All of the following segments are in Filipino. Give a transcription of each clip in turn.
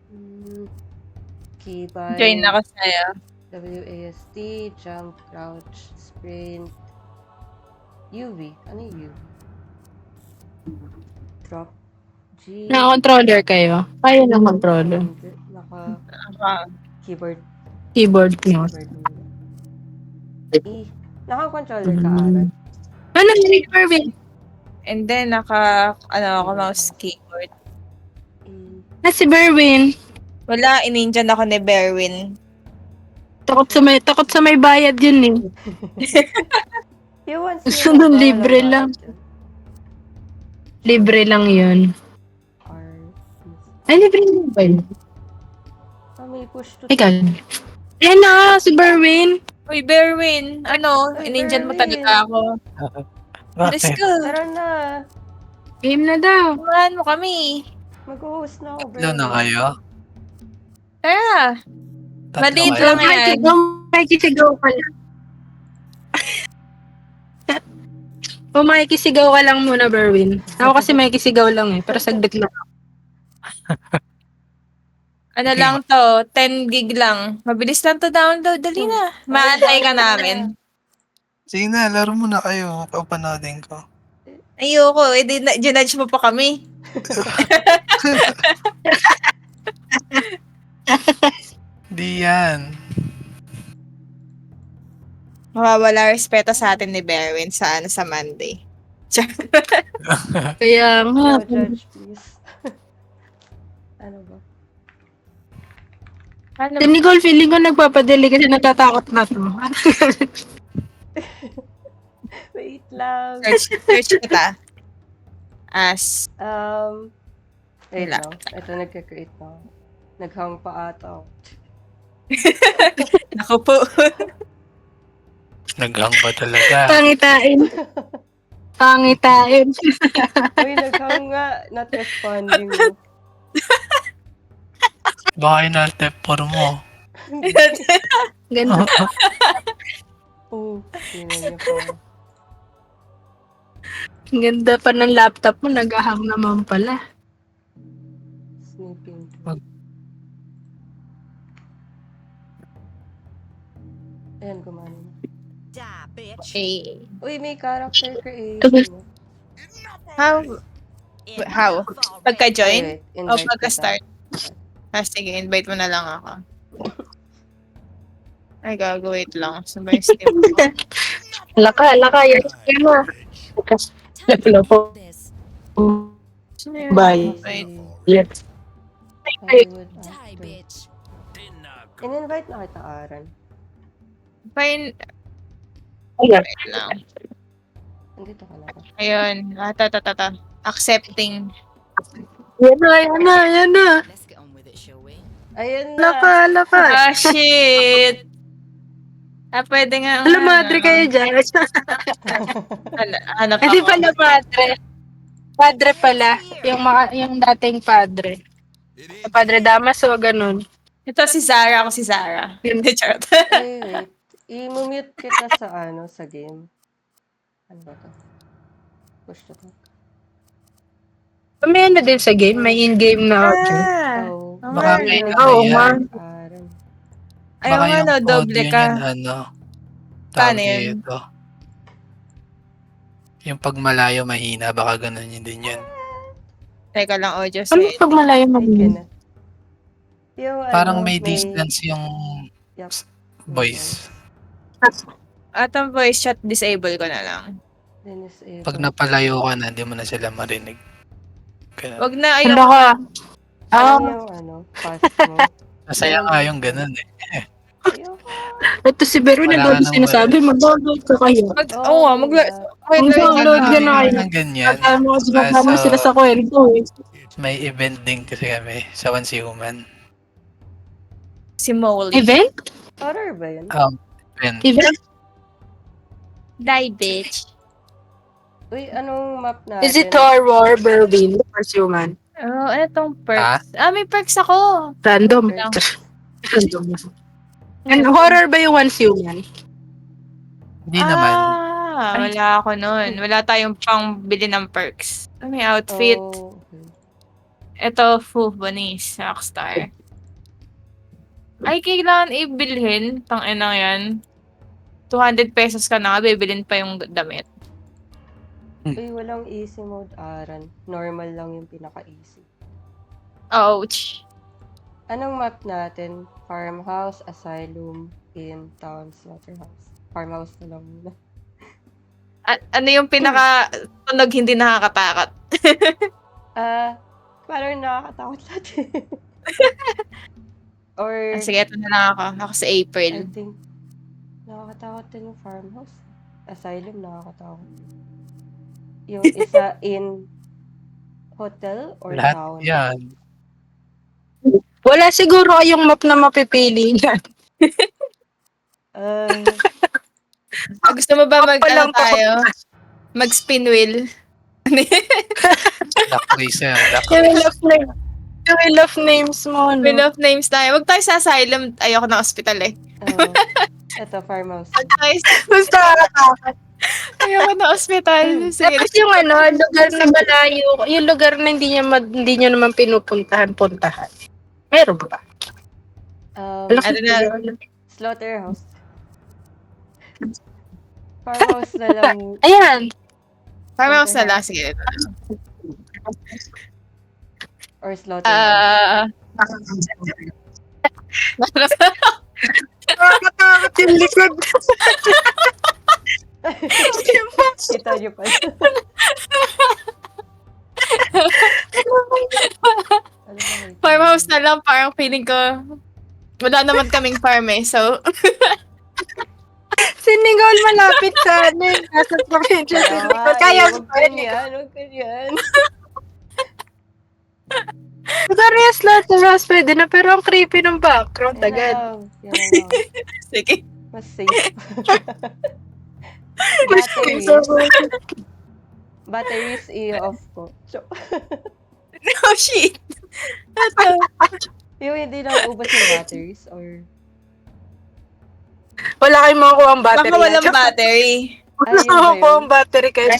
Hmm, Join keybind, ako sa'yo. WASD, jump, crouch, sprint, UV. Ano yung UV? Drop, G, Naka-controller kayo? Kaya ng controller. hindi. Keyboard Keyboard mo. muna. E. Naka-controller ka, Mm. Aran? Ano yung Berwin? And then, ako, Keyboard mouse lang. keyboard. E. Si Berwin. Wala, ininjan ako ni Berwin. Takot sa may bayad yun eh. Yung once Gusto yun lang nun ba? libre Walang lang. bayad yun? Libre lang yun. R. Ay, libre lang ba yun? May push to Ikaw. talk. Ayan na, si Berwin. Uy, Berwin, Uy, ininjan mo Berwin. talaga ako. Let's Bakit? go. Tara na. Game na daw. Samahan mo kami. Mag-host na ako, Tatlo na Berwin. kayo? Tara. Tatlo Maliit kayo? lang yan. Makikisigaw ka lang. Makikisigaw ka lang muna, Berwin. Ako kasi makikisigaw lang eh. Pero saglit lang. Ano Okay. lang to, 10 gig lang. Mabilis lang to download. Dali na. Maantay ka namin. Sige na, laro muna kayo. Papanoodin ko. Ayoko, ginudge mo pa kami. Di yan. Mawawala respeto sa atin ni Berwin sa Monday. Kaya nga. No judge, please. Ano ba? Ano? Si Nicole, feeling ko nagpapadali kasi natatakot na to. Wait lang. Search kita. As, Wait Wala. lang. Ito, nagka-create na ako. Naghang pa ata ako. ako po. Naghang ba talaga? Pangitain. Pangitain. Uy, naghang nga. Not responding mo. Baka yun step 4 mo. Ganda. Oo. Tingnan niyo pa. Ang ganda pa ng laptop mo. Nag-ahang naman pala. Snipping. Ayan, gumana na. Okay. Uy, may character creation. How? Pagka-join? Wait, O invite pagka-start? Sige, invite mo na lang ako. Ay, gago, wait lang. Saan ba yung Steam ko? Laka. Yan mo. Level po. Sino yun? Bye. Wait. Yes. Hollywood actor. In-invite na kita, Aran. Fine. Ayan. Wait lang. Andito ka na ba? Ayun. Ta. Accepting. Yan na. Ayun na! Laka. Ah, shit! Pwede nga. Alam, madre kayo dyan. Hanap Hindi ako. pala padre. Padre pala. Yung dating padre. Padre Damas o ganun. Ito si Zara. Ako si Zara. Yun. Charot. Wait. I-mute kita sa game. Ano ba to? Push to talk. May ano din sa game. May in-game na audio. Oh. Baka may Oo, ma. Aran. Ayaw nga, no, doble audio ka. niyan, Paano tawag yun? dito. Yung pag malayo mahina, baka ganun yun din yun. Teka lang, audio Ano set. pag malayo mo? Ay, Kenneth. Yung Parang may distance yung Yup. voice. At ang voice chat, disable ko na lang. Pag napalayo ka na, hindi mo na sila marinig. Ganun. Wag na, Ano ayaw. ka? Yung pass mo. Masaya nga yung ganun eh. Ayoko. Ito si Bero Wala na ka nang sinasabi. Mag-download ka kayo. Oo nga, wait, Mag-download ka na kayo. ng ganyan. Pagka mo sinasama Kaso, sila sa kwento eh. may event din kasi kami sa Once Human. Si Molly. Event? Horror ba yun? Event. Event? Die, bitch. Uy, anong map natin? Is it horror, Berwin, or human? Oh, ano tong perks? May perks ako. Random. Lang. Random. And horror ba yung once human? Hindi naman. Wala ako nun. Wala tayong pang bili ng perks. May outfit. Oh, okay. Ito, Bonis, Rockstar. Ay, kailangan ibilhin. Tangina yan. 200 pesos ka na, bibilin pa yung damit. Uy, walang easy mode, Aran. Normal lang yung pinaka-easy. Ouch. Anong map natin? Farmhouse, Asylum, Inn, Town, Slaughterhouse. Farmhouse na lang muna. Ano yung pinaka-tunog hindi nakakatakot? Parang nakakatakot lahat eh. Or, Sige, ito na lang ako. Ako sa I April. think, nakakatakot din yung farmhouse. Asylum, nakakatakot. Yung isa in hotel or Lahat town. yan. Wala siguro yung map na mapipili niyan. Gusto mo ba Walang tayo? Mag-spin wheel? Duck racer. Duck Yung race. Wheel of names mo, no? Wheel of names tayo. Huwag tayo sa asylum. Ayoko na hospital eh. Ito, farmhouse. Basta nakakatakot. Ayoko na hospital. Sige. Tapos yung lugar na malayo, yung lugar na hindi nyo naman pinupuntahan. Meron ba? Ano na? Slaughterhouse. Farmhouse na lang. Ayan. Farmhouse na lang. Sige. Or slaughterhouse. Nakakatakot yung likod. Kita niyo pa. Farmhouse na lang. Parang feeling ko, wala naman kaming farm eh. So, Siningol malapit sa nasa probinsya. Kaya Huwag ganyan, huwag ganyan. Sorry, slaughterhouse pwede na, pero ang creepy ng background agad. Yan na lang. sige. Mas safe. Batteries. Batteries i-off ko. So, Oh shit. yung hindi lang ubas yung batteries or... Wala kayong makukuha ang battery. Baka walang battery. Wala Ayun ba makukuha yun? ang battery kayo.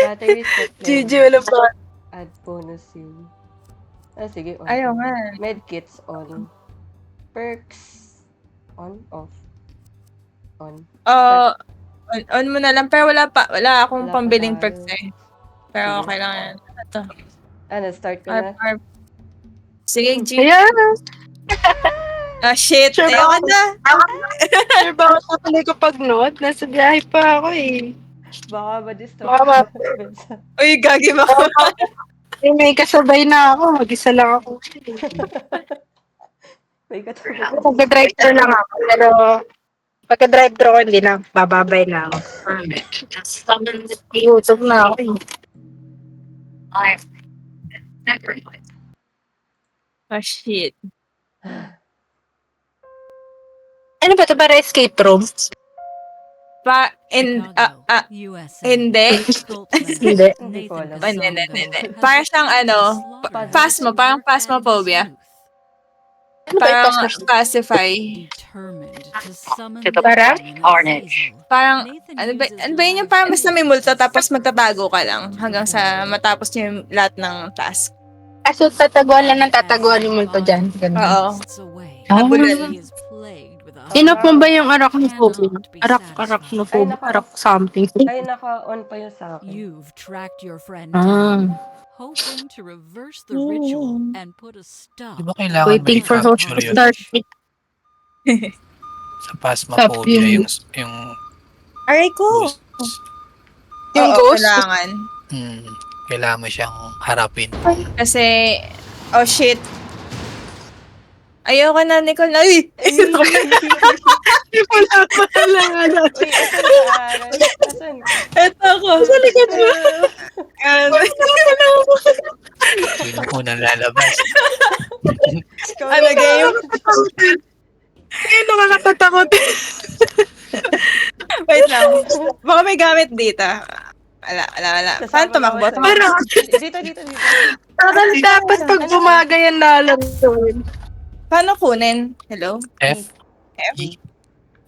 Batteries set GG, wala pa. Add bonus yun. Sige. On. Ayaw nga. Medkits on. Perks on, off. On. On mo na lang. Pero wala akong Wala pa pambiling tayo. perks eh. Pero Sige. okay lang yan. Ito. Start ko na. Sige, G. Ayan. Ah, shit. Sure Ayaw ka na. Sir, bakit natuloy ko pag-note? Nasa biyahe pa ako eh. Baka ma-distract Baka ka. Uy, gagi ba? May kasabay na ako. Mag-isa lang ako. May katabi. Pagka-drive-thru lang ako. Pero pagka-drive-thru ko, hindi na. Bababay na ako. YouTube na ako eh. Oh, shit. Ano ba ito? Para escape room? Hindi. Hindi. Hindi ko alam. Hindi. Parang siyang phasmo, parang phasmophobia. Ano ba ito? Parang pacify. Parang orange. Parang, ano ba yun yung parang basta may multo tapos magtatago ka lang hanggang sa matapos niyo yung lahat ng task. So, tataguan lang ng tataguan yung multo dyan. Ganun. Oo. Habulan. Sinop mo ba yung arachnophobia? Arachnophobia? Something. Ay, naka-on pa yun sa akin. You've tracked your friend Ah. down, hoping to reverse the ritual and put a stop. Di ba kailangan Waiting may for host capture to yun start. sa Phasmophobia Yung- yung Aray ko! ghost. Yung Oo, ghost? kailangan. Kailangan mo siyang harapin. Kasi, oh shit. Ayoko na, Nicole. Ay! Wala pa lang. Uy, asan ka, Aaron? Asan ka? Eto ako. Sa likod mo. Yun yung unang lalabas. Ano game? Ayun, nakakatakot. Wait lang. Baka may gamit dito. Wala. Saan tumakbo? Parang, Dito. parang dapat pag bumagay ang lalagawin. Paano kunin? Hello? F. F?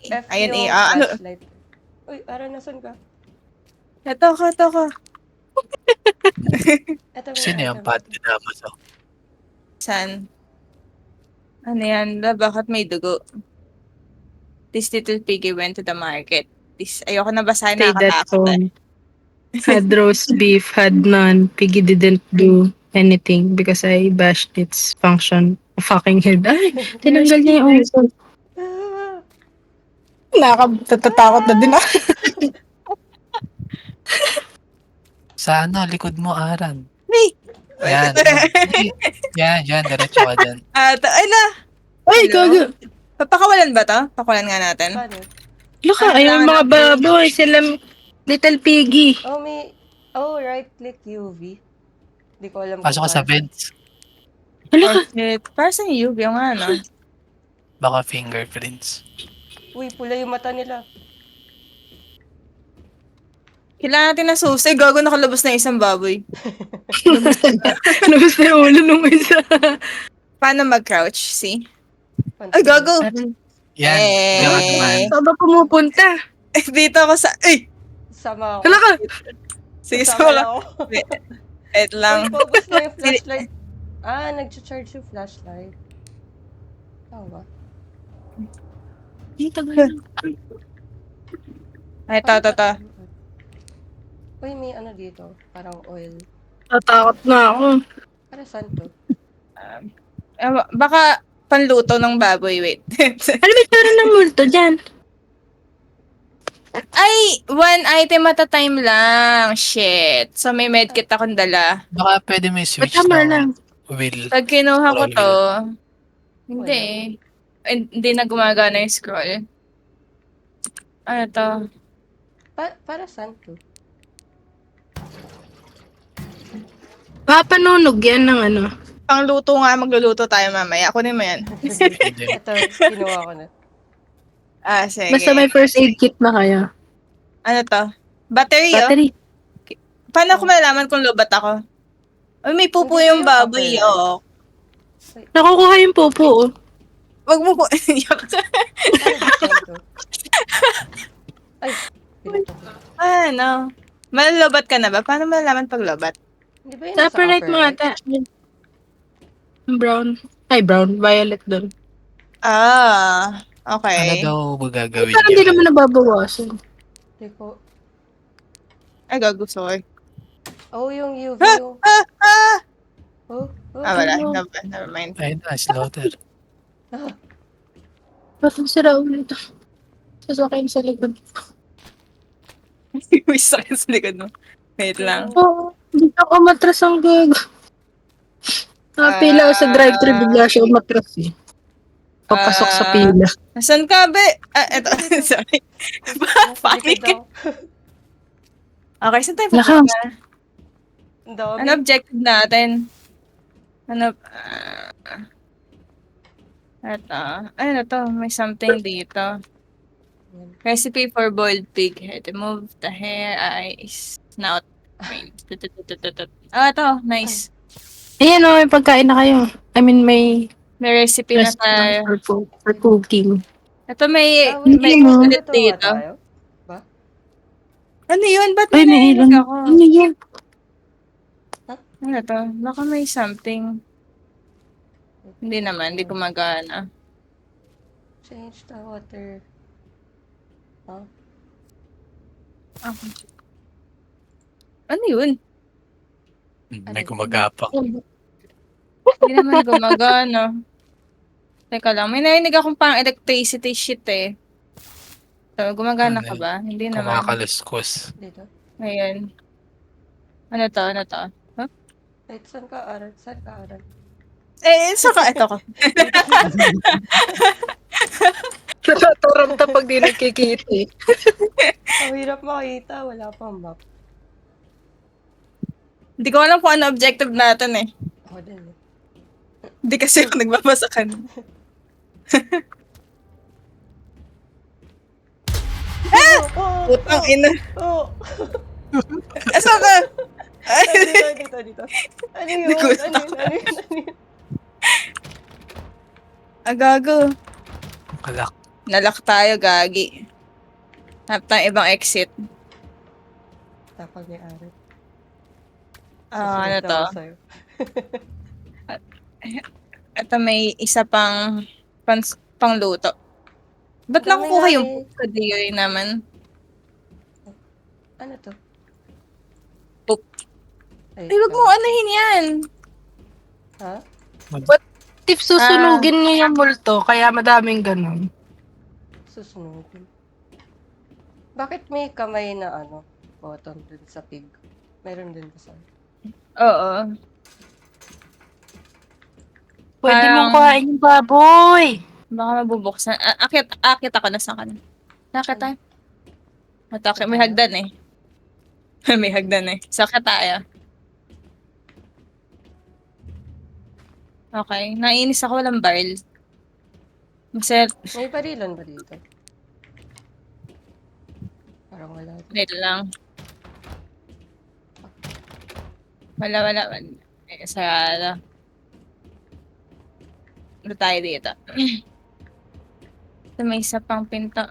F Ayun yung ano? flashlight. Uy, Aaron, nasan ka? Ito ko. Eto may Sino yung item. Padre Damaso? San? Ano yan? Bakit may dugo? This little piggy went to the market. This, ayoko na basahin, Stayed at nakakatakot eh. home. Had roast beef, had none. Piggy didn't do anything because I bashed its function. Fucking head. Ay, tinanggal niya yung uso. Ah, Nakakatatakot na din ako. Sa ano, likod mo, Aran. Hey! Yan. Yan, diretso ka dyan. Ay na! Ay, Hello? gago. Pakawalan ba to? Pakawalan nga natin. paano? Look, Ay, ayun kailangan mga natin- baboy. Sila little piggy. Oh, may... Oh, right click UV. Hindi ko alam. Pasok ka kung sa paano. beds. Ano Oh ka? shit. Para sa yung yung ano. Baka fingerprints. Uy, pula yung mata nila. Kailangan natin ng susi. Gago, nakalabas na isang baboy. Labas na yung ulo nung isa. Paano mag-crouch? See? Pansin Ay, gago! Yan, Eh. gawa naman. Saan ba pumupunta? Dito ako sa... Ay! Sama ako. Hala ka! Sige, Sama sama lang ako. Wait lang. Uy, paubos na yung flashlight. Ah, nag-charge yung flashlight. Tama. Ay, tagal na. Ay, ito. Uy, may ano dito. Parang oil. Tatakot na ako. Para saan to? Baka panluto ng baboy. Wait. Ano ba tsura ng multo dyan? Ay! One item at a time lang. Shit. So, may medkit akong dala. Baka pwede may switch Tama ng lang. wheel. Pag kinuha ko Scroll to, hindi eh. Hindi na gumagana yung scroll. Ano to? Para saan to? Papanunog yan ng ano. Pangluto nga, magluluto tayo mamaya. Kunin mo yan. Pwede. Ito, kinuha ko na. Ah, sige. Basta may first aid kit na kayo. Ano to? Battery, oh. Battery. Paano ko malalaman kung lobat ako? Ay, may pupo Hindi yung yung baboy, upper. oh. Nakukuha yung pupo, oh. Wag mo ko. Para saan to? Ay, pinatok ko. Ano? Malalobat ka na ba? Paano malalaman pag lobat? Hindi ba yun Sa nasa upper right upper mo right? ata. Brown. Ay, brown. Violet doon. Ah, Ano okay. daw ba gagawin Parang hindi niya? naman nababawasan. Hindi ko. Ay, gago, sorry. Oh, yung UV yung... Ah! Oh, Ah, wala. Ano? Never mind. Ayun na, slaughter. Ba't ang sira ulit ito? Sasakay sa likod. May sakit sa likod mo. Wait lang. Oo. Hindi ako matras ang gago. Pila ako sa drive-thru, bigla siya umatras eh. Papasok sa pila. Nasaan ka, be? Ah, eto. Sorry. Panic. daw. Okay, saan tayo Lakas. pupunta? Ang dami. Ano objective natin? Ano? Eto. Ano to? May something dito. Recipe for boiled pig head. Remove the hair, eyes, snout. Ah, ito. Nice. Ayan o, may pagkain na kayo. I mean, may May recipe na tayo. for cooking. Ito may, Ah, wait, may mo. ulit Natuwa dito. tayo? Ano yun? Ba't Ay, may narinig ilan. ako? Ano yan? Ano to? Baka may something. Hindi naman, hindi gumagana. Change the water. Huh? Okay. Ano yun? May gumagapak. Hindi naman gumagana. Teka lang, may narinig akong pang electricity shit eh. So, gumagana Ano ka yun? ba? Hindi naman. Kumakaluskos. Dito. Ngayon. Ano to? Ano to? Huh? Wait, saan ka aral? Saan ka aral? Eh, saka ito ko. Natataranta pag di nagkikita eh. Ang hirap makita. Wala pang map. Hindi ko alam kung ano objective natin eh. Ako din eh. Hindi kasi ako nagbabasa ka. Oh! Putang ina. Oh! Asa ka? Ay, Dito. Ano yun? Nagulat Ano yun? agago. Kalak. Nalak tayo, gagi. Hanap tayong ibang exit. Tapag may aral. Ano Susunod na to? ako sa'yo. Ito may isa pang pangluto. Ba't Dami nakukuha nga yung eh. poop? Kadiri naman. Ano to? Poop. Ay, Ay, wag mo anuhin yan. Ha? If susunugin niya yung multo, kaya madaming ganun. Susunugin. Bakit may kamay na ano, button dun sa pig? Meron din ba sa... Oo. Pwede Parang- mong kuhain yung baboy. Baka mabubuksan. Akit ako na sa kanan. Nakit tayo. Matake, may hagdan eh. May hagdan eh. Sakit tayo. Okay. Nainis ako, walang barrel. Masaya. May barilan ba dito? Parang wala. Wait lang. Wala. Eh, sarado. Ano tayo dito? Ito may isa pang pinto.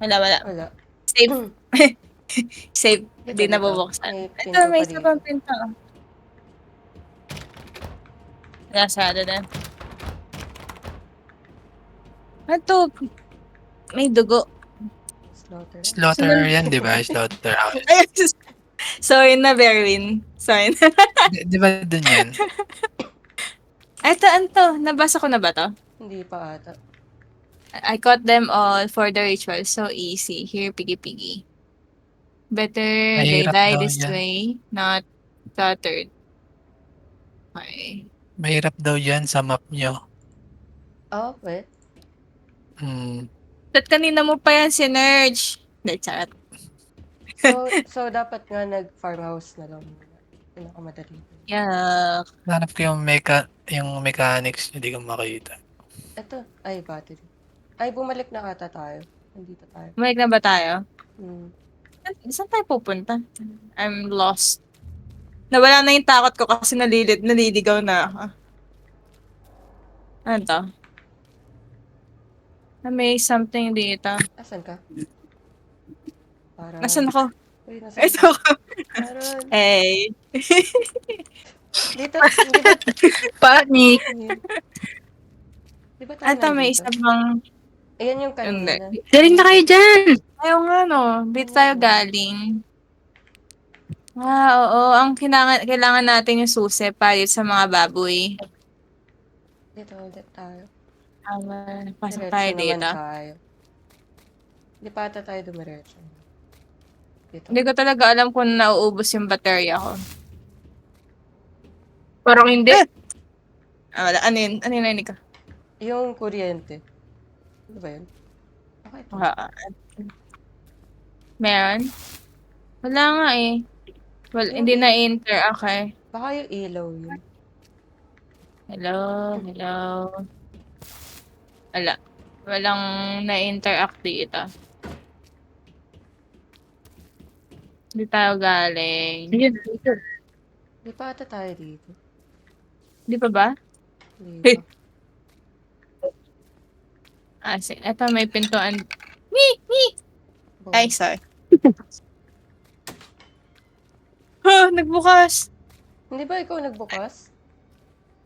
Wala. Wala. Save. Save. Hindi Dito, nabubuksan. may Ito, pinto may pa isa dito. pang pinto. Wala, sarado na. Ito. May dugo. Slaughter. Slaughter yan, di ba? Slaughterhouse. Sorry na, Berwin. Sorry na. Di ba dun yan? Ito. Nabasa ko na ba to? Hindi pa ata. I caught them all for the ritual. So easy. Here, piggy. Better they Mahirap die daw this yan. way, not cluttered. Okay. Mahirap daw yan sa map nyo. Oh, wait. At kanina mo pa yan, sinerge. Hindi, charot. So dapat nga nag-farmhouse na lang muna. Pinakamadali. Yuck. Hanap ko yung mechanics, hindi ko makita. Ito. Ay, battery. Ay, bumalik na ata tayo. Nandito tayo. Bumalik na ba tayo? Hmm. Saan tayo pupunta? I'm lost. Nawala na yung takot ko kasi naliligaw na ako. Ano to? May something dito. Asan ka? Parang... Nasaan ako? Uy, nasan Ito ka? ako. Meron. Hey. Dito, hindi ba? Panic. Di ba tayo Ito may nandito? isa bang... Ayan yung kanina. Galing na kayo dyan. Ayaw nga no. Dito tayo galing. Oo. Ang kailangan natin yung susi para sa mga baboy. Dito ulit tayo. Pasok Diretso tayo naman dito. tayo. Di pa ata tayo dumiretso. Dito. Hindi ko talaga alam kung nauubos yung baterya ko. Parang hindi. Wala. Ano yun? Ano yun narinig ko? Yung kuryente. Ano ba yun? Okay. Meron? Wala nga eh. Well, hindi na-enter. Okay. Baka yung ilaw yun. Hello. Wala. Walang na-interact dito. Hindi tayo galing. Di pa ata tayo dito. Di pa ba? Hindi pa. Eto may pintuan. Ay, sorry. Nagbukas. Hindi ba ikaw nagbukas?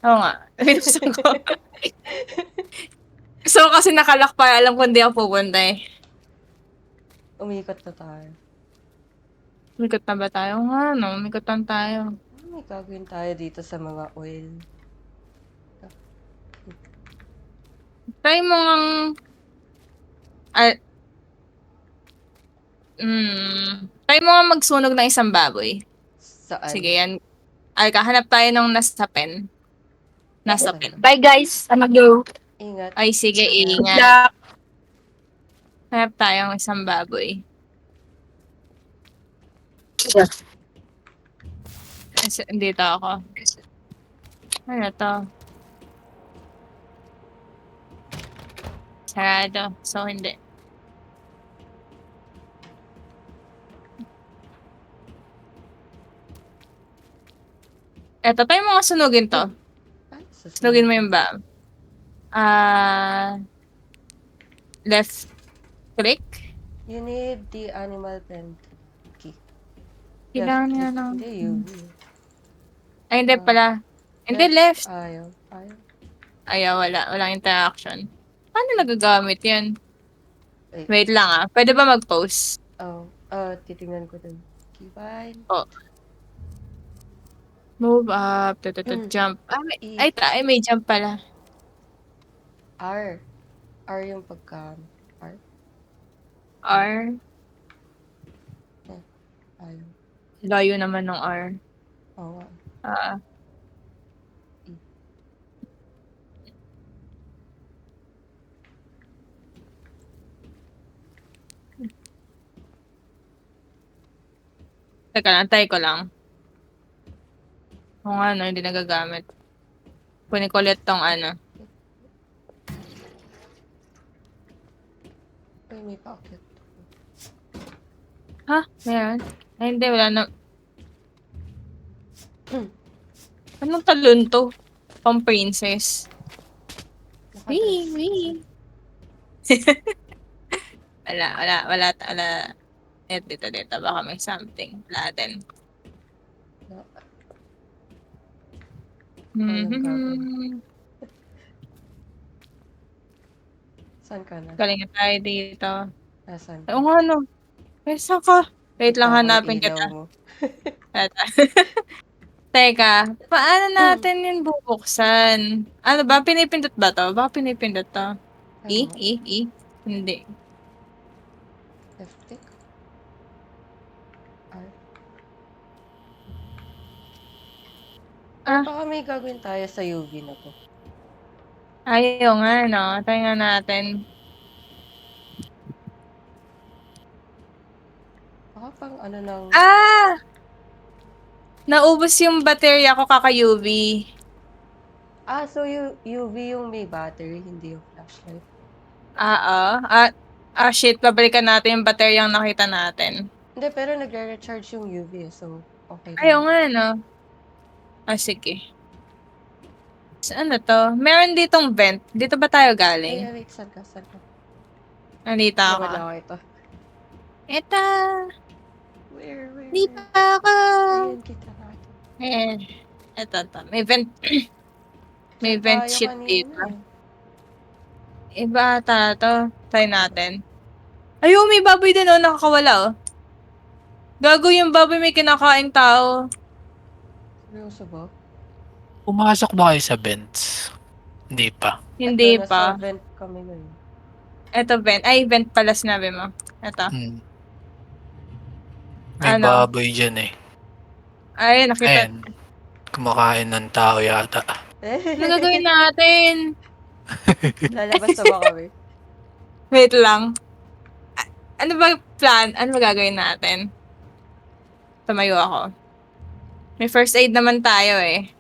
Oo nga. Binuksan ko. So, kasi nakalak pa. Alam ko hindi ako pupunta eh. Umikot na tayo. Umikot na ba tayo? Nga, no? Umikot na tayo. May gagawin tayo dito sa mga oil. Try mo ngang... Try mo nga magsunog ng isang baboy. Saan? Sige, yan. Ay, kahanap tayo ng nasa pen. Nasa pen. Bye guys. I'm go. Ingat. Ay, sige, Good ingat. luck. Hanap tayo ng isang baboy. Dito ako. Ano to? Sarado. So, hindi. Eto, tayo mga sunugin to. Sunugin mo yung ba? Left click. You need the animal pen key. Kailangan Left nga click. ng... Hindi, UV. Ay, hindi pala. Hindi, left. Ayaw. Ayaw. Ayaw, wala. Walang interaction. Paano nagagamit yan? Wait. Wait lang ah. Pwede ba mag-post? Oh. Titingnan ko dun. Keybind. Oh. Move up. Jump. E. Ay, may jump pala. R. R yung pagka... R. R. Ayaw. Layo naman ng R. Oo. Ah. Teka lang, antay ko lang. Oo nga, no, hindi nagagamit. Kunin ko ulit tong ano. Ay, may pocket. Ha? Meron? Ay, hindi, wala na. Anong talon to? Pang princess. Wee, wee. Wala. Dito. Baka may something. Wala din. Saan ka na? Galing tayo dito. Nasaan Oo nga, no. Eh, saan ka? Wait lang, hanapin kita. kita. Eto. Teka, paano natin yun bubuksan? Ano ba? Pinipindot ba to? Baka pinipindot to. E? Hindi. Left click. R. Baka may gagawin tayo sa UV na to. Ayaw nga, no? Tayo nga natin. Baka pang ano ng... Naubos yung baterya ko kaka-UV. So UV yung may battery, hindi yung flashlight. Shit. Babalikan natin yung bateryang nakita natin. Hindi, pero nagre-recharge yung UV, so okay. Ayaw nga, no? Sige. Saan na to? Meron ditong vent. Dito ba tayo galing? Wait, saan ka? Nandito ako. Wala ako ito. Eto. Where? Dito ako. Ayun, kita natin. Ayan. Eto. May vent. May vent sheet dito. Iba ata to. Try natin. Ayun, may baboy din oh. Nakakawala oh. Gago yung baboy may kinakain tao. Seryoso ba? Pumasok ba kayo sa vents? Hindi pa. Hindi Ito, pa. nasa vent kami ngayon. Eto vent. Ay, vent pala sinabi mo. Eto. May Ano? baboy dyan eh. Ay, nakita. Ayan. Kumakain ng tao yata. Ano gagawin natin? Lalabas na ba kami? Wait lang. Ano ba plan? Ano ba gagawin natin? Tumayo ako. May first aid naman tayo eh.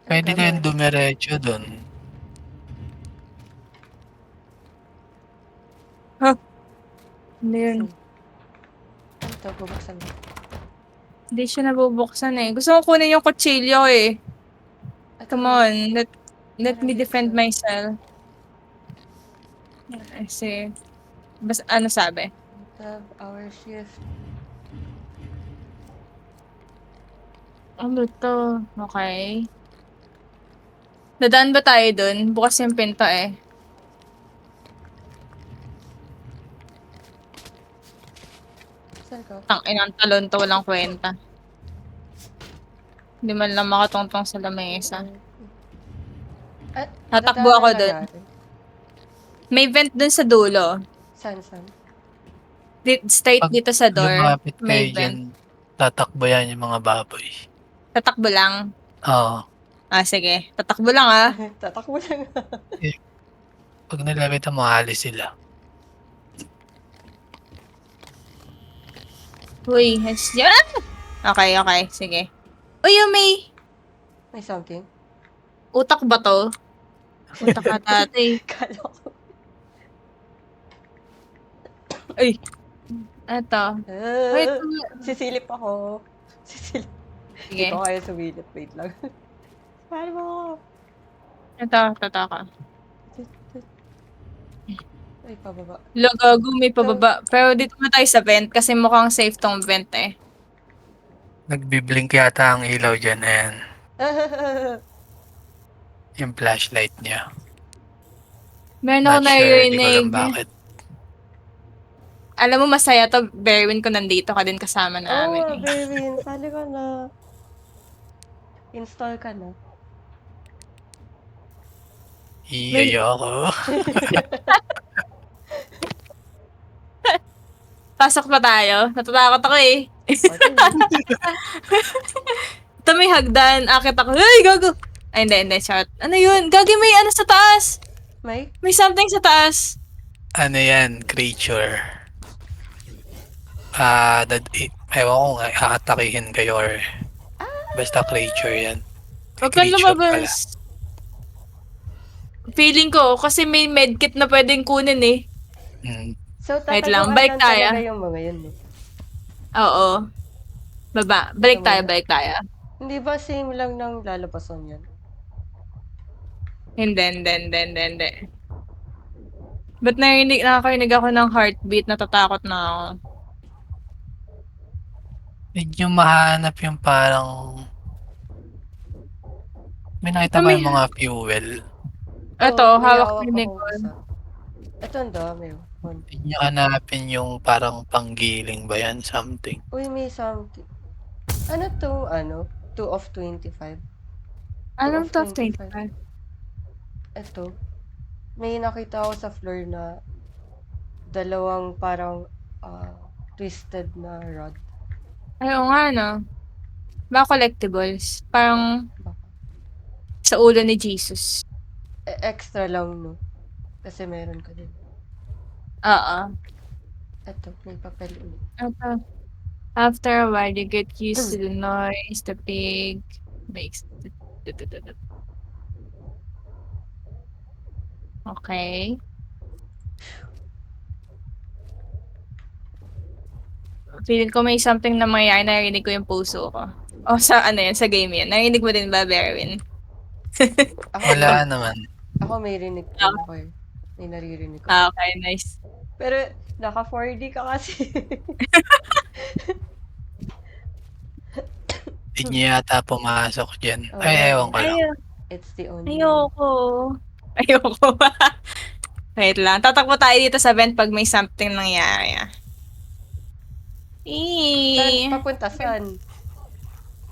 Pwede kayong dumiretso dun. Hindi yun. Ito, bubuksan mo. Hindi siya nabubuksan eh. Gusto ko kunin yung kutsilyo eh. Come on. Let me defend myself. I see. Basta ano sabi? Tab, our shift. Ano to? Okay. Dadaan ba tayo dun? Bukas yung pinto eh. Saan ka? Inang talon to, walang kwenta. Hindi man lang makatungtong sa lamesa. Tatakbo ako dun. May vent dun sa dulo. Saan? Straight dito sa door. Lumapit May kayo vent. dyan, tatakbo yan yung mga baboy. Tatakbo lang. Oo. Sige. Tatakbo lang ah. Tatakbo lang. Pag nilapit mo, alis sila. Uy, okay. Sige. Uy, may May something? utak ba to? Utak ka dati. Kala ko. Uy. Eto. Wait. Sisilip ako. Sisilip. Sige. Hindi ko kaya sumilip. Wait lang. Paano mo ako? Ito ka. Ay, pababa. Lagago, may pababa. Pero dito na tayo sa vent kasi mukhang safe tong vent eh. Nagbiblink yata ang ilaw dyan. Ayan. Yung flashlight niya. Meron ako Not sure, di ko alam naririnig. bakit. Alam mo, masaya to, Berwin, ko nandito ka din kasama Oo namin. nga, eh. Berwin. Sali ka na. Install ka na. Iyayo ako. Pasok pa tayo. Natatakot ako eh. Okay. Ito may hagdan. Akit ako. Ay, gago! Ay, hindi. Shot. Ano yun? Gagi, may ano sa taas. May? May something sa taas. Ano yan? Creature. Ewan ko nga, aatakihin kayo or basta creature yan. Huwag kang Creature pala. lumabas. Feeling ko, kasi may medkit na pwedeng kunin eh. Mm. So, Wait lang, tataguan balik lang tayo. talaga yung mga yun, no? Oo. Baba. Balik tayo. Hindi ba same lang ng lalabasan yan? Hindi. Ba't nakakarinig ako ng heartbeat? Natatakot na ako. Medyo mahanap yung parang... May nakita ba May- yung mga fuel? Ito, Oo, may hawak hawak ni akong Nicole. isa. Ito, ang dami. One. Hindi nyo hanapin yung parang panggiling ba yan? Something. Uy, may something. Ano to? 2 of 25. Anong of top 25? 25? Ito. May nakita ako sa floor na dalawang parang twisted na rod. Ay, oo nga, no? Mga collectibles. Parang Baka. sa ulo ni Jesus. Extra lang, no? Kasi meron ka din. Oo. Ito, may papel ulit. Ito. After a while, you get used to the noise, the pig makes... Okay. Feeling ko may something na mangyayari, narinig ko yung puso ko. O sa ano yan, sa game yan. Narinig mo din ba, Berwin? Wala naman. Ako may rinig din ako eh. May naririnig ko. Okay, nice. Pero, naka 4D ka kasi. Hindi nyo yata pumasok dyan. Oo. Ay, ewan ko lang. It's the only Ayoko. Wait lang. Tatakbo tayo dito sa vent pag may something nangyari. Saan? Papunta saan?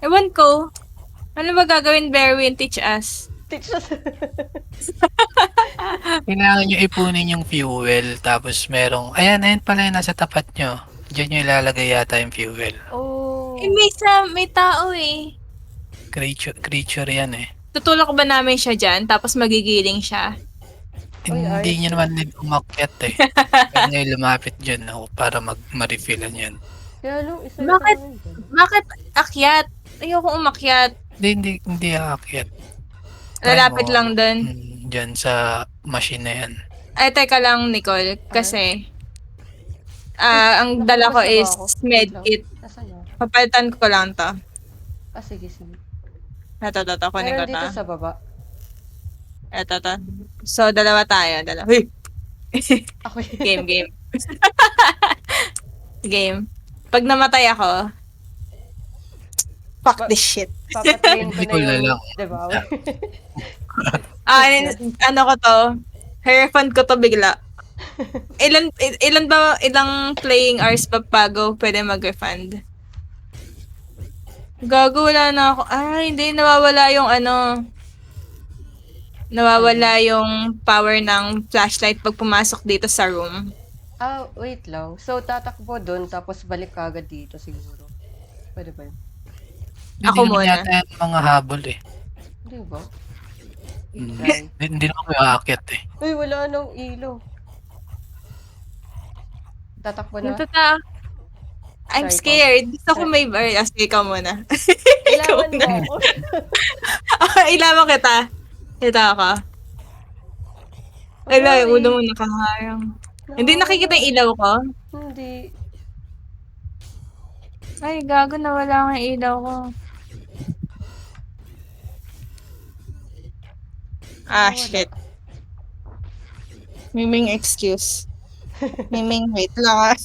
Ewan ko. Ano ba gagawin, Berwin? Teach us. Teach us. Kailangan nyo ipunin yung fuel, tapos merong... Ayan pala yung nasa tapat nyo. Diyan nyo ilalagay yata yung fuel. Oh. Eh, may tao eh. Creature yan eh. Tutulak ba namin siya dyan, tapos magigiling siya? Hindi ayos nyo naman need umakyat eh. Kaya nyo lumapit dyan para ma-refillan yan. Kaya nung isa Bakit? lang yun. Bakit akyat? Ayoko umakyat. Hindi aakyat. Lalapit Try mo, lang dun. Dyan sa machine na yan. Ay, teka lang, Nicole. Kasi, ang dala ko Tapos na ba is ako? Wait lang. medkit. Nasaan na? Papalitan ko lang to. Sige. Ito, kunin ko Meron dito to. sa baba. Ito. So, dalawa tayo. Huy! Ako Game. Game. Pag namatay ako, fuck this shit. Papatayin ko Hindi ko na yung lang. devourer. Ano ko to? Refund ko to bigla. Ilang playing hours pa bago pwede mag-refund? Gago, wala na ako. Hindi, nawawala yung nawawala yung power ng flashlight pag pumasok dito sa room. Wait lang. So, tatakbo dun, tapos balik ka agad dito siguro. Pwede ba yun? Ako Hindi naman muna. yata yan mga habol eh. Hindi ba? Hindi, hindi naman may aakyat eh. Uy, wala nang ilaw. Tatakbo na? I'm Try ko. scared. Gusto ko may bar. Sige, ikaw muna. Ilawan mo ako. Ilawan kita. Kita ako. Ala, yung ulo mo nakaharang. Hindi nakikita yung ilaw ko? Hindi. Ay, gago, nawala ang ilaw ko. Wala. Shit. Miming excuse. Miming, wait lang ah.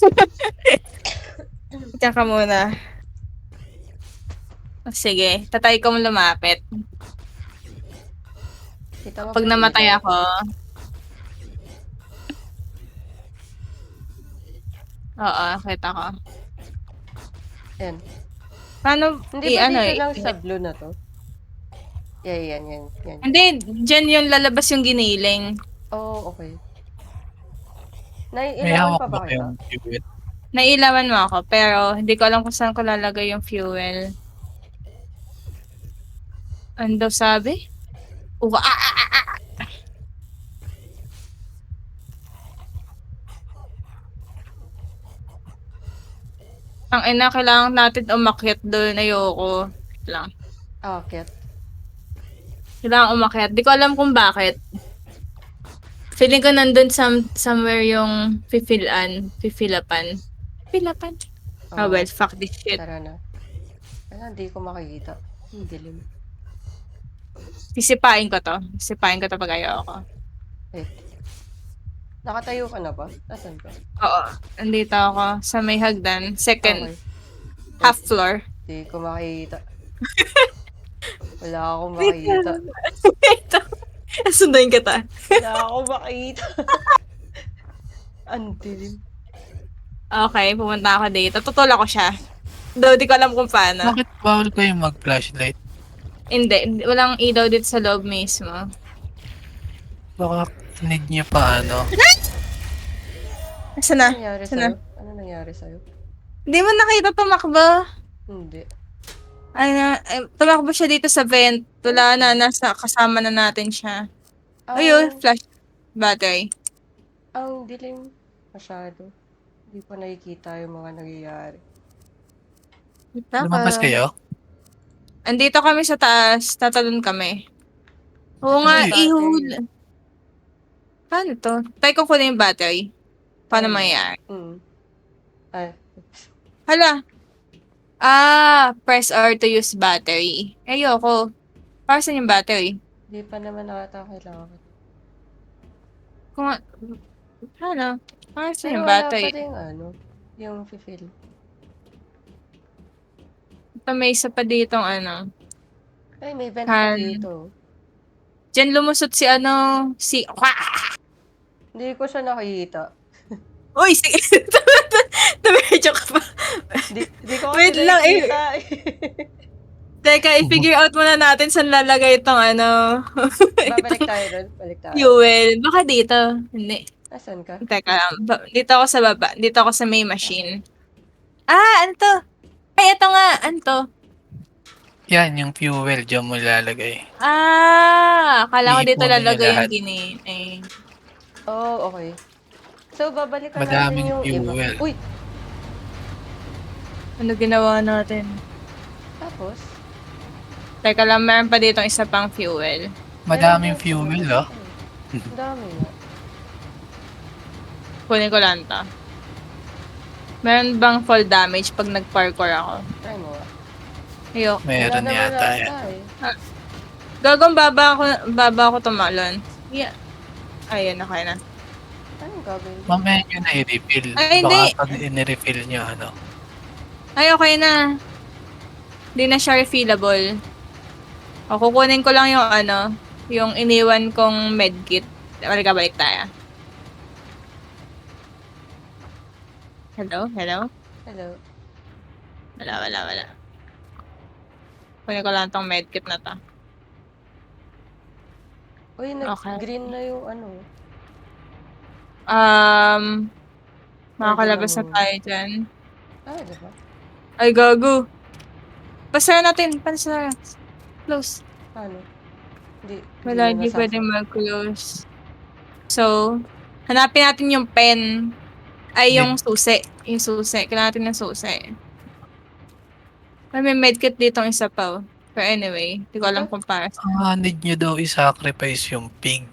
Ika ka muna. Sige, tatay kong lumapit. Kita mo Pag ba yung namatay ilaw? ako, oo, kita ko. Yan. Paano, Hindi ba ano dito lang sa blue na to? Yeah, yan. Hindi, dyan yung lalabas yung giniling. Oh, okay. May Naiilawan hawak pa ba ba kita? kayong fuel? Nailawan mo ako, pero hindi ko alam kung saan ko lalagay yung fuel. Ano daw sabi? Uwa, Ang ina, kailangan natin umakyat doon. Ayoko. Wait lang. Ah, okay. Kailangan umakyat. Di ko alam kung bakit. Feeling ko nandun somewhere yung fifilapan. Filapan? Ah, well, fuck this shit. Tara na. Kaya hindi ko makikita. Ang dilim. Sisipain ko to. Sisipain ko to pag ayaw ako. Wait. Nakatayo ka na ba? Nasaan ka? Oo. Andito ako sa may hagdan. Second, Okay. half floor. Hindi ko makikita. Wala akong makikita. Ito. Sunduin kita. Wala akong makikita. Ang dilim. Okay, pumunta ako dito. Tutulak ko siya. Though, di ko alam kung paano. Bakit bawal kayong mag-flashlight? Hindi. Walang ilaw dito sa loob mismo. Baka need nyo pa ano? Saan na? Ano nangyari Saan na? sa'yo? Ano nangyari sa'yo? Hindi mo nakita tumakbo. Hindi. Tumakbo siya dito sa vent. Wala na, nasa kasama na natin siya. Ayun, flash battery. Ang dilim masyado. Hindi pa nakikita yung mga nangyayari. Lumabas kayo? Andito kami sa taas, tatalon kami. Oo nga, Battery. ihul. Paano to? Try ko kunin yung battery. Paano mangyayari? Ay, Hala. Press R to use battery. Ayoko. Para saan yung battery? hindi pa naman ata kailangan. Kung ano? Para saan Pero yung wala battery? pa din yung fill. Ito may isa pa ditong ano. Ay, may vent pa Han. dito. Diyan lumusot si Hindi ko siya nakikita. Uy, sige. Tumedyo ka pa. Hindi ko Wait kasi lang, nakikita. Teka, i-figure out muna natin saan lalagay itong ano. Babalik tayo doon. Balik tayo. Fuel. Baka dito. Hindi. Asan ka? Teka, dito ako sa baba. Dito ako sa may machine. Ano to? Ay, ito nga. Ano to? Yan, yung fuel dyan mo ilalagay. Akala ko dito Iipunin niya lalagay yung lahat. Oh, okay. So, babalikan Madaming natin yung fuel. iba. Uy! Ano ginawa natin? Tapos? Teka lang, meron pa dito isa pang fuel. Madaming fuel, oh. Ang dami nga. Kunin ko lang to. Meron bang fall damage pag nag-parkour ako? Try mo nga. Ayoko. Meron Wala naman yata yan. ata eh. Gagawin baba ako tumalon. Yeah. Ayun, okay na. Anong gagawin? Mamaya nyo na i-refill. Ay, Baka hindi. pag in-refill nyo, ano. Ay, okay na. Hindi na siya refillable. O, kukunin ko lang yung yung iniwan kong medkit. Balik tayo. Hello? Hello? Wala. Kunin ko lang tong medkit na to. Uy, Okay. green na yung Makakalabas na Pwede tayo dyan. diba? Ay, gago. Pasara natin. Pasara. Close. Paano? Wala, hindi pwede mag-close. So, hanapin natin yung pen. Ay, yung susi. Yung susi. Kailangan natin ng susi. May medkit dito ang isa pa. Pero anyway, hindi ko alam kung para. Need nyo daw i-sacrifice yung pig.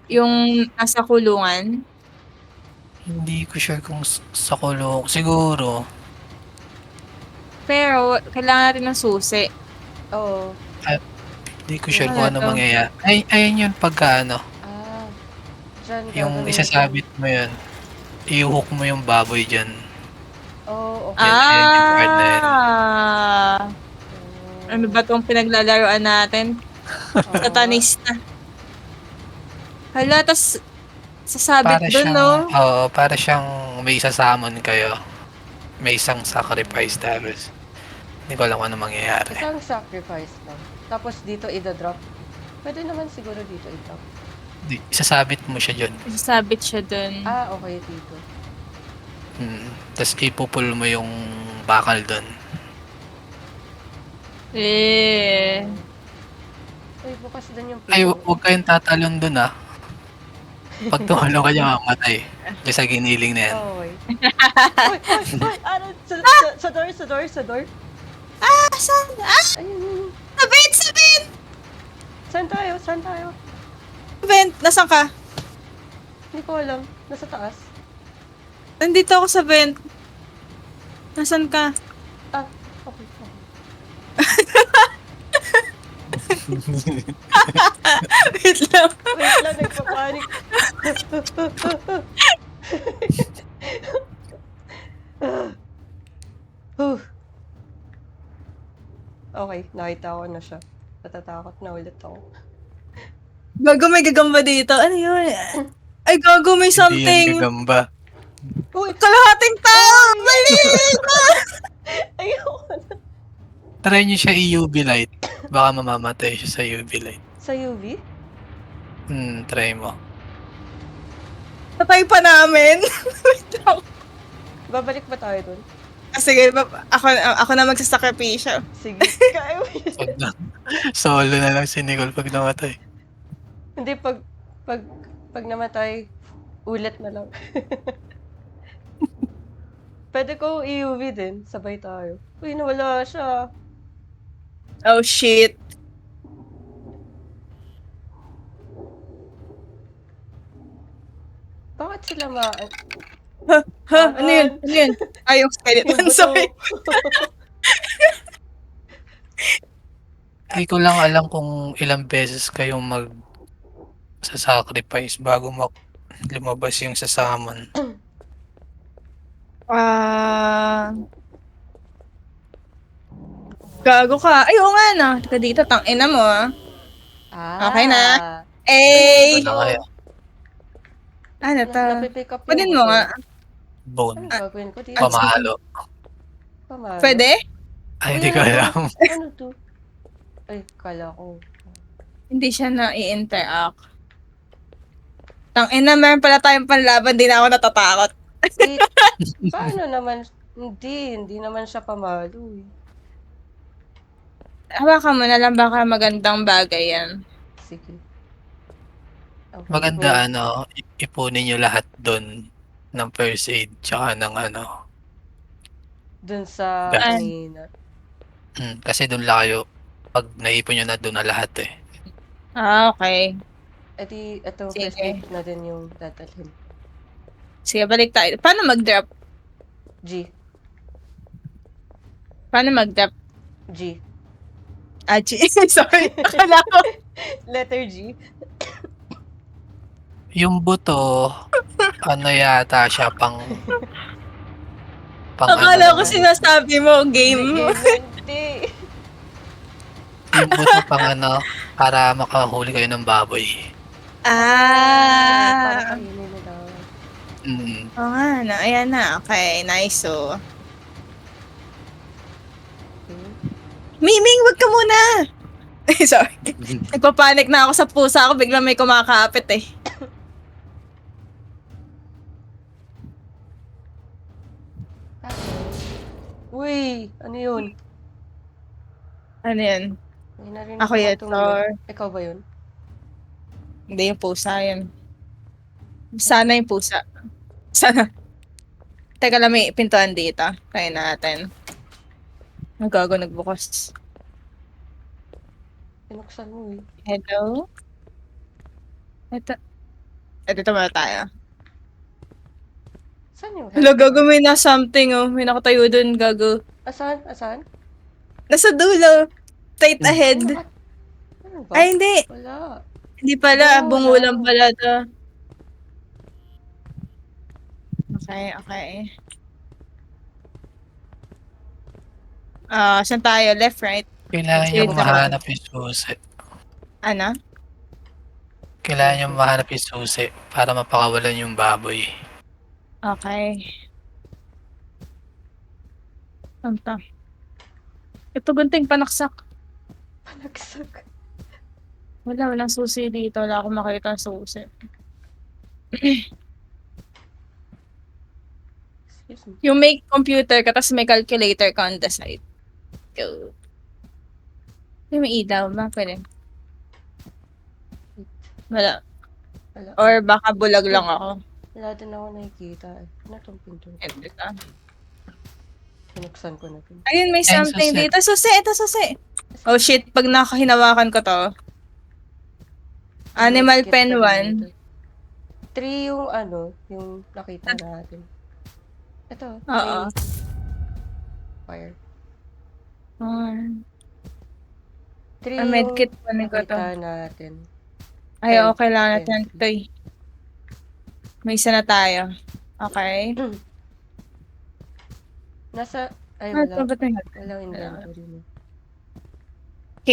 Yung nasa kulungan. Hindi ko sure kung sa kulong. Siguro. Pero, kailangan natin ng susi. Oo. Hindi ko sure Ano kung ano to? mangyayari. Ayun yun pagka ano. Dyan Yung gagawin isasabit mo yun. I-hook mo yung baboy dyan. ko. Oh, okay. Yan, yung part na yan. Ano ba tong pinaglalaroan natin? Oo. Satanista. Hala, tas sasabit Para dun, siyang, no? para siyang may isasamon kayo. May isang sacrifice tapos. Hindi ko alam kung ano mangyayari. Isang sacrifice lang. Tapos dito i-drop. Pwede naman siguro dito i-drop. Isasabit mo siya dyan. Sasabit siya dun. Ah, okay dito. Tapos ipupul mo yung bakal doon. Eh. Uy, bukas din yung Ay, pinto. huwag kayong tatalon doon ah. Pag tumalo ka niya, mamatay. Diyan sa giniling na yan. Okay. Uy, uy, uy! Ano? Sa door, sa door, sa door. Ah, saan? Ah, Ayun. sabit, sabit! Saan tayo? Saan tayo? Vent, nasan ka? Hindi ko alam. Nasa taas. Nandito ako sa vent. Nasan ka? Ah, okay. Okay. Wait lang. Wait lang, nagpapanik. Huh. Okay, nakita ko na siya. Natatakot na ulit ako. Gago, may gagamba dito. Ano yun? Ay, gago, may Hindi yan something. gagamba. Uy! Kalahating tao! Mali! Ayoko na. Try niyo siya i-UV light. Baka mamamatay siya sa UV light. Sa UV? Try mo. Patay pa namin. Wait lang. Babalik ba tayo dun? Ah, sige, ako na magsasakripisyo. Sige. Kaya mo yun. Wag na. Solo na lang si Nicole pag namatay. Hindi, pag namatay, ulit na lang. Pwede ko i-UV din. Sabay tayo. Uy, nawala siya. Oh, shit. Bakit sila ma... Ha? Ano yun? Ano yun? Ay, yung skeleton. Yung buto. Sorry. Hindi ko lang alam kung ilang beses kayong sa sacrifice bago lumabas yung sa summon. Gago ka. Ay, oo nga na. Teka dito, tangina mo ah. Ah. Okay na. Eh! Ano kaya? Ano to? Napipick up yung Pwede mo buto. nga. Bone. Ano gagawin ko dito? Pamalo. Pamalo? Pwede? Ay, hindi ko alam. Ano to? Ay, kala ko. Hindi siya na i-interact. Tangina, meron pala tayong panlaban. Di na ako natatakot. Wait, paano naman? Hindi naman siya pamalo eh. Hawakan mo na lang, baka magandang bagay yan. Sige. Okay, Maganda ipunin nyo lahat doon ng first aid tsaka ng dun sa Gas. kanina. kasi doon lang kayo pag naipon nyo na doon na lahat eh. Ah, okay. E di, ito, Sige. first aid na din yung dadalhin. Sige, balik tayo. Paano mag-drop? G. Paano mag-drop? G. Ah, sorry. Akala ko. Letter G. Yung buto, yata siya pang Akala ko naman. sinasabi mo, game. Hindi. Yung buto pang para makahuli kayo ng baboy. Para Ah. kainin nila. Oo nga, na. Ayan na. Okay, nice. So, Okay. Miming, wag ka muna! Sorry. Nagpapanik na ako sa pusa ko. Biglang may kumakapit eh. Uy, ano yun? Ano yan? May narinig Ako akong yun, tumunog. Thor. Ikaw ba yun? Hindi yung pusa yun. Sana yung pusa. Sana. Teka lang, may pintuan dito. Kaya natin. Ang gago nagbukas. Pinuksan mo eh. Hello? Ito. Dito muna tayo. Saan yung Hello, gago, may na something oh. May nakatayo dun, gago. Asan? Asan? Nasa dulo. Straight ahead. Ano ba? Ay, hindi. Wala. Hindi pala. Bungulan. Bungulan pala to. Okay, okay. Saan tayo? Left, right? Kailangan Sige, niyong tara. mahanap yung susi. Ano? Kailangan niyong mahanap yung susi para mapakawalan yung baboy. Okay. Ano to? Ito gunting panaksak. Panagsak. Walang susi dito. Wala akong makita ng susi. Excuse me. Yung may computer ka, tapos may calculator ka on the side. Go. May ilaw ba? Pwede. Wala. Wala. Or baka bulag lang ako. Wala din ako nakikita. Ano tong pinto? Ito ka. Pinuksan ko na ito. Ayun, may Ayun, something susi. dito. Susi! Ito susi! Oh shit, pag nakahinawakan ko to. Animal Skip pen ka 1. dito. 3 yung ano, yung nakita natin. Ito, Oo. fire. 3 Ah, medkit pa ko to. nakita natin. Ay, Pen. okay lang Pen. natin ito eh. May isa na tayo. Okay. Nasa, ay Ah, ito wala. ba't may Walang inventory mo. K.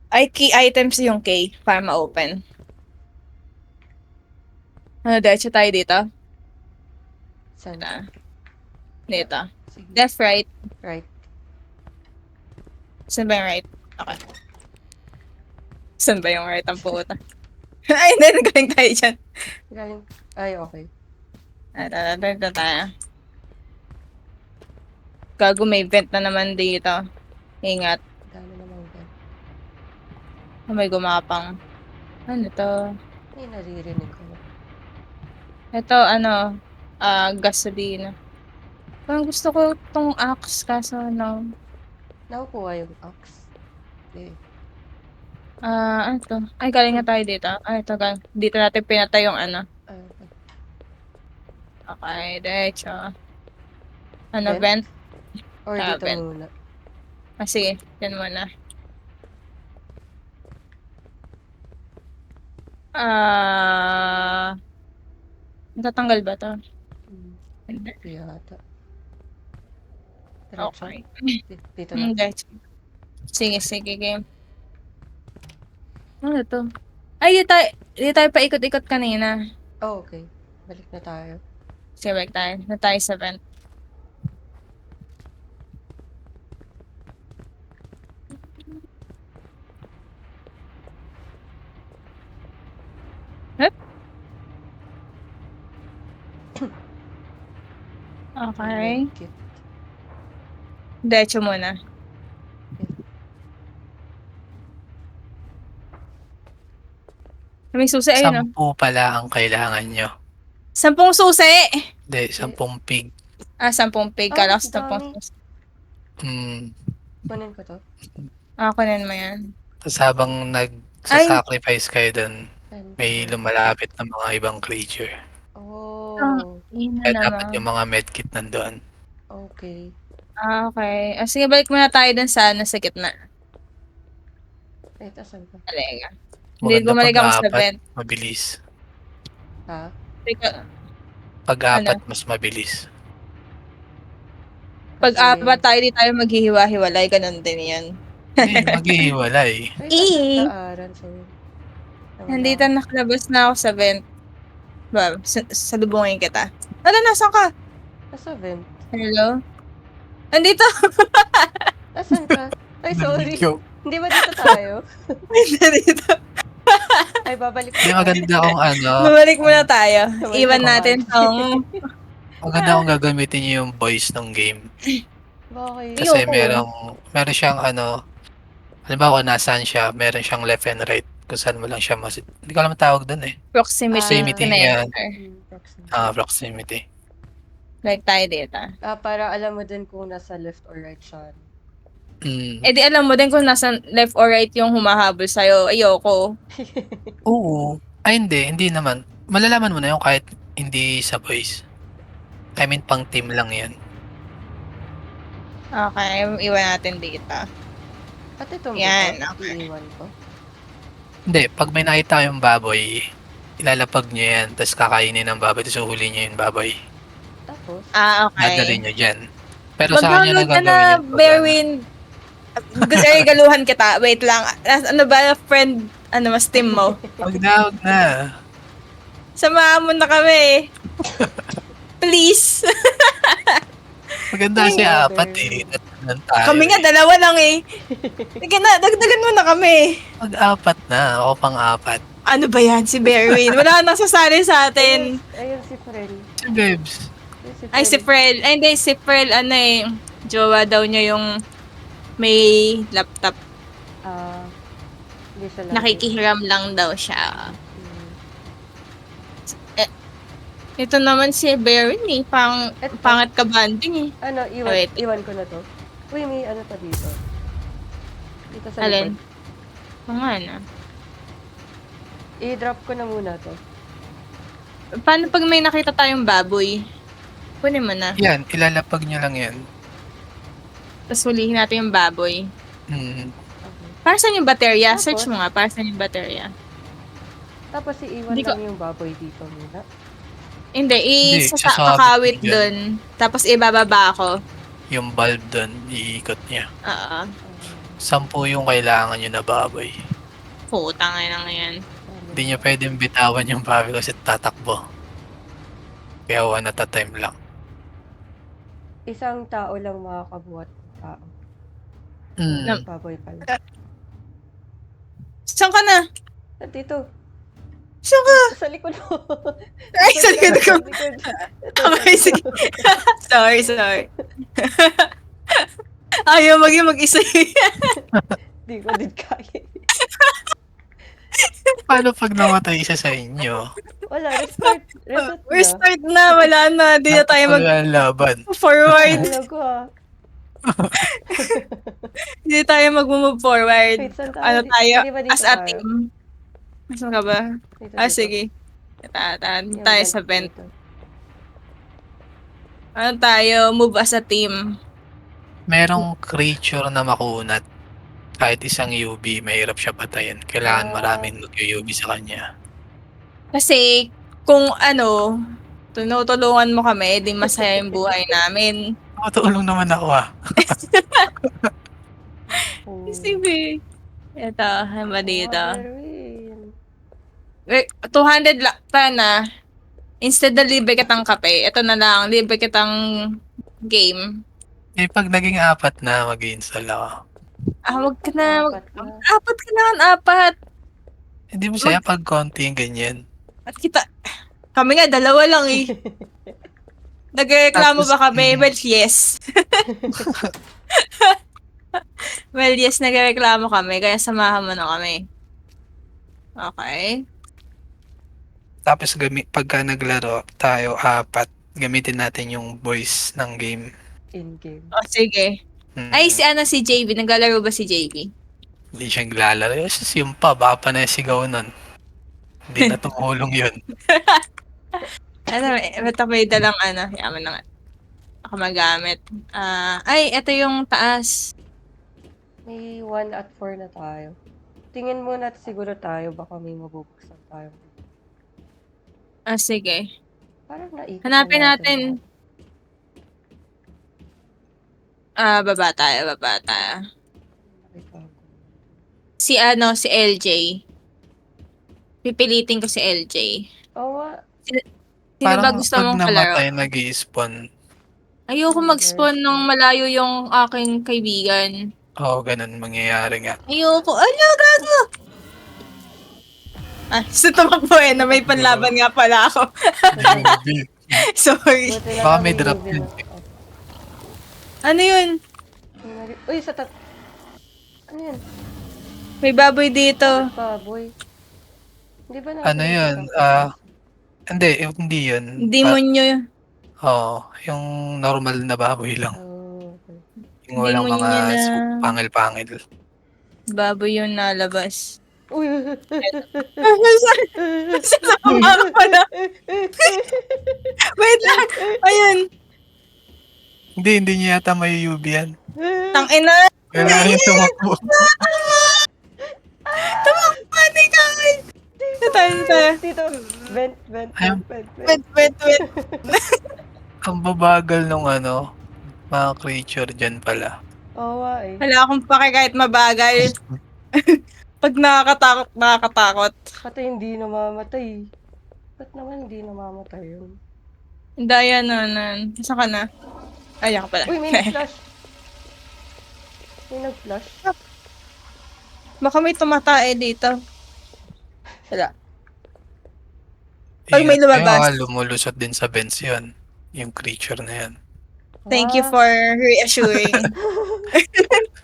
Ay, key items yung K para ma-open. Ano, diretso tayo dito? Saan? Dito. Sige. Left, right. Right. Saan ba yung right? Okay. Saan ba yung right ang puta? Ay, hindi. Nagaling tayo dyan. Galing. Ay, okay. Dito tayo. Gago, may vent na naman dito. Ingat. Dami naman ba? May gumapang. Ano to? Ay, naririnig ko. Ito, ano, gasolina. Parang gusto ko tong axe kaso no. Nakukuha yung axe. Okay. Ano to? Ay, galing nga tayo dito. Ay, ito, dito natin pinatay yung ano. Okay. Okay, diretso. Ano, Vent? vent? Or dito Vent. muna. Sige, yan muna. Natatanggal ba to? Hindi. Hindi yata. Diretso. Okay. Dito na. Diretso. Sige, game. Ano to? Ay, di tayo paikot-ikot kanina. Oh, okay. Balik na tayo. Sige, balik tayo. Na tayo sa vent. Hup. Okay. Medkit. Diretso muna. May susi, ayun 10 pala ang kailangan nyo. 10 susi! Hindi, 10 pig. 10 pig. Ah, Kala ko 10 dami. susi. Kunin ko to. Kunin mo yan. Tapos habang nagsasacrifice kayo dun, And, may lumalapit na mga ibang creature. oh, Yun na Kaya dapat naman. yung mga medkit nandoon. okay. Okay. Sige, balik muna tayo dun sa nasa gitna. Wait, asan ka? Talaga. Hindi, Maganda bumalik ako sa pag-aapat, vent. mabilis. Ha? Pag-apat, mas mabilis. Pag-apat tayo, di tayo maghihiwa-hiwalay. Ganun din yan. Hindi, maghihiwalay. Wait, Eh. asan daaran? Sorry. Nandito nakalabas na ako sa vent. Ba, salubungin kita. Nasaan ka? Nasa vent. Hello? Nandito. Asan ka? Ay, sorry. Yo. Hindi ba dito tayo? Nandito. Ay, babalik Hindi, na. maganda kung ano, Bumalik muna tayo. Bumalik Iwan ako. natin tong... maganda kung gagamitin nyo yung voice ng game. Bakit? Kasi Ayoko. meron siyang ano, halimbawa kung nasaan siya, meron siyang left and right. Kung saan mo lang siya hindi ko alam ang tawag dun eh. Proximity yan. connector. Proximity. Proximity. Like tayo dito. Para alam mo din kung nasa left or right siya. Eh di alam mo din kung nasa left or right yung humahabol sa'yo. Ayoko. Oo. Ay, hindi naman. Malalaman mo na yung kahit hindi sa voice. I mean, pang team lang yan. Okay, iwan natin dito. At ito mo Yan, ito, okay. iiwan ko. Hindi, pag may nakita kayong baboy, ilalapag nyo yan, tapos kakainin ng baboy, tapos uhuli nyo yung baboy. Tapos, Okay. Dadalhin nyo dyan. Pero sa kanya Mag-download ka nagagawin na, yan. Bearwind. Gusto galuhan kita. Wait lang. Ano ba, friend, mas team mo? Wag na, wag na. Samahan mo na kami. Please. Maganda kasi apat eh. Tatlan tayo. Kami nga, dalawa lang eh. Sige na, dagdagan mo na kami. Mag-apat na. Ako pang apat. Ano ba yan, si Berwin? Wala nang sasali sa atin. Ayun si Fred. Si Bebs. Ayun Ay, si Frel. Ay, hindi, si Frel, jowa daw niya yung may laptop. Ah, hindi siya lang. Nakikihiram lang daw siya. Hmm. Ito naman si Berwin eh. Eto. Pangit ka banding eh. Ano, Wait. iwan ko na to. Uy, may ano pa dito. Dito sa Alin? likod. Oo nga na. I-drop ko na muna to. Paano pag may nakita tayong baboy? Kunin mo na. Yan, ilalapag nyo lang yan. Tapos hulihin natin yung baboy. Hmm. Okay. Para saan yung baterya? Tapos? Search mo nga, para saan yung baterya? Tapos iiwan Hindi ko- lang yung baboy dito muna. Hindi, Hindi, sasabit kakawit mo dyan. dun. Tapos ibababa ko. Yung bulb doon, iikot niya. Oo. 10 yung kailangan nyo na baboy. Putang ina nga yan. Hindi nyo pwedeng bitawan yung baboy kasi tatakbo. Kaya one at a time lang. Isang tao lang makakabuhat ng tao. Hmm. Baboy pala. Saan ka na? Dito. Saan ka? Sa likod mo. Ay, sa likod ko. Sa likod. Okay, sige. sorry. Ayaw mag-isa. Di ko din kaya. Paano pag namatay isa sa inyo? Wala, restart. Reset na. Restart na, wala na. Di na tayo Wala laban. mag-forward. Alam ko ah. Hindi tayo mag-move forward. Wait, saan tayo? Ano tayo? Di ba dito As a tayo? team. Saan ka ba? Dito, Ah, dito. sige. Yung Tayo sa vent. dito. Ano tayo? Move as a team. Merong creature na makunat. Kahit isang UV, mahirap siya patayin. Kailangan maraming mag-UV sa kanya. Kasi, kung tinutulungan mo kami, di masaya yung buhay namin. Matulong naman ako ah. Oh. Sige. Ito, ano ba dito? Berwin. Wait, 200 lang na. Instead na libre kitang kape, ito na lang, libre kitang game. Eh pag naging apat na, mag-install ako. Wag ka na. Apat na. Apat ka na, apat. Hindi mo saya pag konti yung ganyan. At kami nga, dalawa lang eh. Nagreklamo ba kami? Well, yes. Well, yes, nagreklamo kami, kaya samahan mo na kami. Okay. Tapos pagka naglaro tayo apat, gamitin natin yung voice ng game. In-game. O, sige. Ay, si JB. Naglalaro ba si JB? Hindi siya naglalaro. Yes, yung pa, baka pa na yung sigaw nun. Hindi na tumulong yun. Ba't ako may dalang yaman na nga. Ako magamit. Ay, ito yung taas. May 1 at 4 na tayo. Tingin muna siguro tayo, baka may mabubuksan tayo. Sige. Parang naikot Hanapin na natin. Baba tayo. Nakitago. Si LJ. Pipilitin ko si LJ. Oo nga. Sino ba gusto pag mong kalaro? namatay, nag-i-spawn. Ayoko mag-spawn ng malayo yung aking kaibigan. Oo, ganun mangyayari nga. Ayoko. Ano, gago? Gusto tumakbo na may panlaban nga pala ako. Sorry. Buti na Baka lang may drop Raven yun. na- Ano yun? Uy, ano yan? May baboy dito. Baboy. Hindi ba natin Ano yun? Hindi yun. Demonyo. Oo, yung normal na baboy lang. Oh, okay. Yung walang Demonyo mga na- pangil-pangil. Baboy yung nalabas. Uy. Sasama ka pala. Wait lang. Ayun. Hindi niya yata may UV yan. Tangina. Kailangan yung tumakbo. Tumakpani ka. Tayo. Dito. Vent. Ayun. Wait. Ang babagal nung mga creature dyan pala. Oo nga eh. Wala akong pake kahit mabagal. Pag nakakatakot. Pati hindi namamatay. Ba't naman hindi namamatay yun? Daya nanan. Saan ka na? Ay, ako pala. Uy, may nag-flash! May nag-flash. Baka may tumatae dito. Wala. Pag may Ingat kayo, lumabas. lumulusot din sa vents yun. Yung creature na yan. Thank you Ah, for reassuring.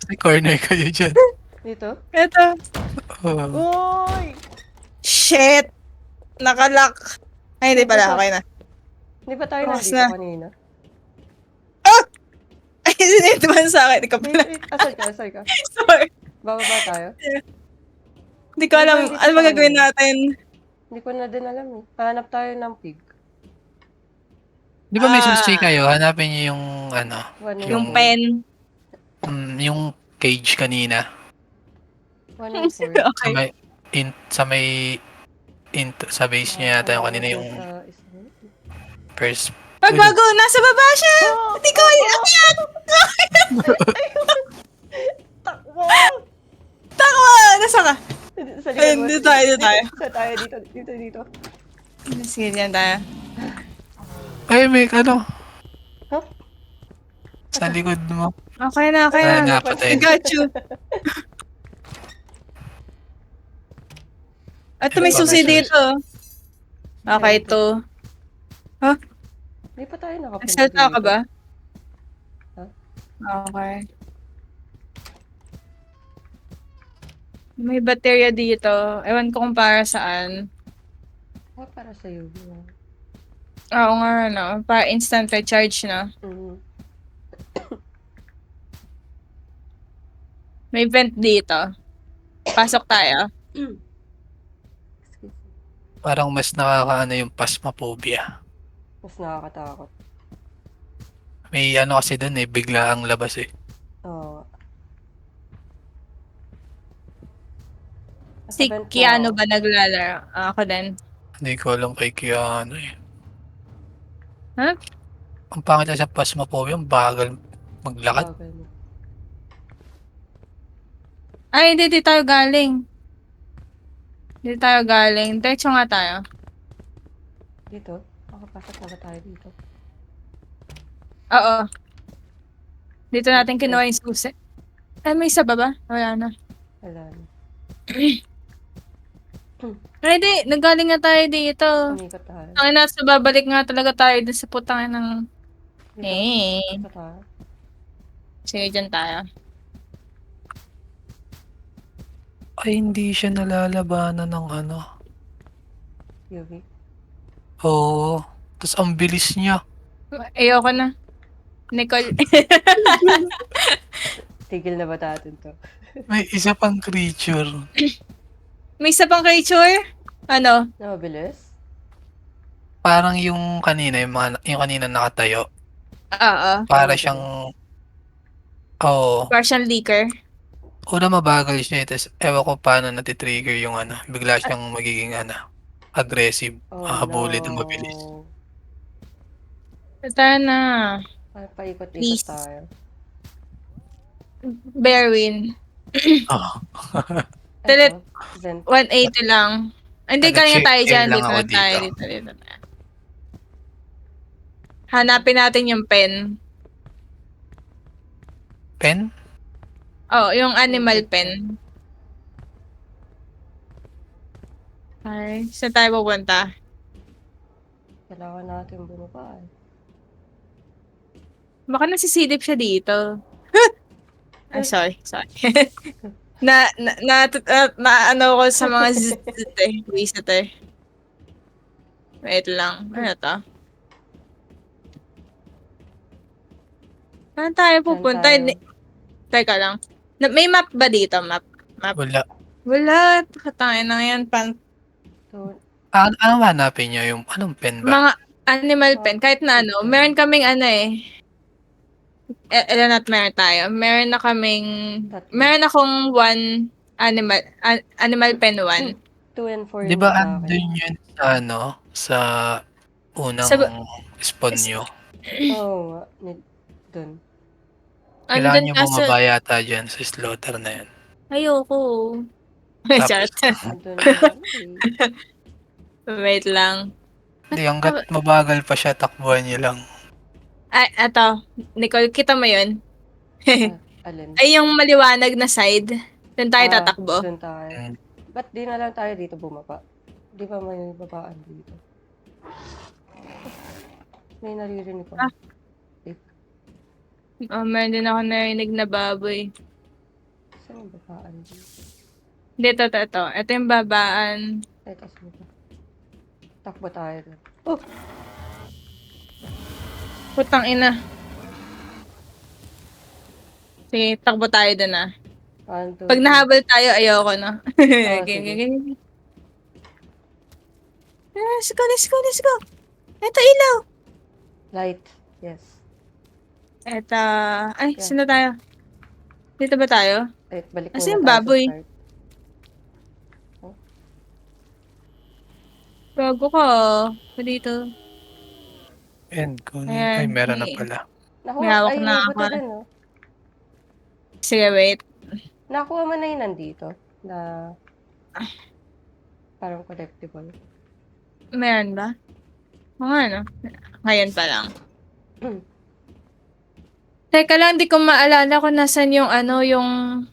Sa corner kayo dyan. Dito? Ito. Oh. Uy! Shit! Nakalock. Ay, hindi pala. Okay na. Hindi ba tayo Bukas nandito na. kanina? Ay, sinitiban sa akin. Ikaw Wait, pala. wait. Asal ka, asal ka. Sorry. Bababa tayo? Hindi ko alam. Nandito Ano sa ba gagawin kanina. natin? Hindi ko na din alam eh. Hanap tayo ng pig. Di ba may Ah. susi kayo? Hanapin niyo yung ano, One and Yung four. pen. yung cage kanina. 1 and 4. Sa Okay. may sa may sa base niya yata yung kanina yung first. Pagbago, nasa baba siya! Hindi ko akyat! Takbo! Takwa! Nasa ka? Sa Ayun, mo. dito tayo, dito tayo. Sa tayo dito, dito, dito. Sige, dyan tayo. Ay, may ano. Huh? Sa likod mo. Okay na, okay Ah, na. napatay. I got you. At may Ito, susi may susi. dito. Okay, to. Hindi pa tayo nakapunta Nagsalita ka dito. ba? Huh? Okay. May baterya dito. Ewan ko kung para saan. Ah, para sa UV. Oo nga, no? Para instant recharge, no? Mm. May vent dito. Pasok tayo. Excuse me. Parang mas nakakaano yung phasmophobia. Mas nakakatakot. May ano kasi doon eh, bigla ang labas eh. Oo. Si Nasa vent na Keanu ako. ba naglalaro? Ako din. Hindi ko alam kay Keanu eh. Huh? Ang pangit na sa phasmophobia, ang bagal maglakad. Bagal mo. Ay, hindi tayo galing. Hindi tayo galing. Diretso nga tayo. Dito? Makapasok na ba tayo dito? Oo. Dito natin kinuha yung susi. Ay, may isa ba ba? Wala na. Wala na. Ay, di. Nagaling nga tayo dito. Umikot tayo. Ang nasa babalik nga talaga tayo dun sa putang ng... Dito? Eh. Dito tayo. Sige, dyan tayo. Ay, hindi siya nalalabanan ng ano. UV. Oo. Tapos ang bilis niya. Ayoko na. Nicole. Tigil na ba natin to? May isa pang creature. May isa pang creature? Ano? Mabilis? Parang yung kanina, yung kanina nakatayo. Oo. Para siyang... Oo. Partial leaker. Una mabagal siya eh. Tapos ewan ko paano natitrigger yung ano. Bigla siyang magiging ano. Aggressive. Oh Habulin ng no. mabilis. Tara na. Ay, paikot-ikot Please. tayo. Berwin. Oo. Telet- Ito, Zen. 180 lang. Hindi, kaya Nag-check tayo in dyan. lang Dito ako na tayo. dito. Dito na. Hanapin natin yung pen. Pen? Oh, yung animal pen. Ay, saan tayo pupunta? Kailangan natin bumaba eh. Baka nasisilip siya dito. Ay, sorry. Ano ko sa mga visitor. Wait lang. Ano to? Saan tayo pupunta? tayo? Hindi- Teka lang. May map ba dito? Map? Wala. Wala. Katangin na yan. So, Ano hanapin niyo? Yung anong pen ba? Mga animal pen. Kahit na ano. Meron kaming ano eh. Ilan at meron tayo? Meron na kaming... Tatlo. Meron akong one animal pen 1. 2 and 4 Di yung ba sa akin. andun yun sa ano? Sa unang Sa- spawn nyo? Oo nga. Dun. Kailangan Andun nyo kaso, bumaba yata dyan sa slaughter na yan. ayoko. Tapos, Chat. Andun na ano eh. Wait lang. hindi, hanggat mabagal pa siya, takbuhan nyo lang. Ay, eto. Nicole, kita mo yun? Alin? Ay, yung maliwanag na side. Doon tayo tatakbo. Doon tayo. Mm. Ba't di na lang tayo dito bumaba? Di ba may babaan dito? May naririnig ko. Ah. Oh, meron din ako narinig na baboy. Saan yung babaan dito? Dito, ito. Ito yung babaan. Ay, taas mo pa. Takbo tayo doon. Oh! Putang ina. Sige, takbo tayo doon ah. Pag nahabol tayo, ayoko na. sige. Okay. Let's go, let's go, let's go. Ito, ilaw. Light. Yes. Ito. Ay, Yeah. sino tayo? Dito ba tayo? Ay, balik Kasi muna yung tayo baboy. sa start. Bago ka. Dito. And kunin. Ayan, Ay, meron na may- pala. Nakuha, May hawak ay, na may ako. buto din, oh. Sige, wait. Nakuha mo na yun nandito. Na parang collectible. Meron ba? Oo nga, no? Ngayon pa lang. Teka lang, di ko maalala kung nasan yung ano, yung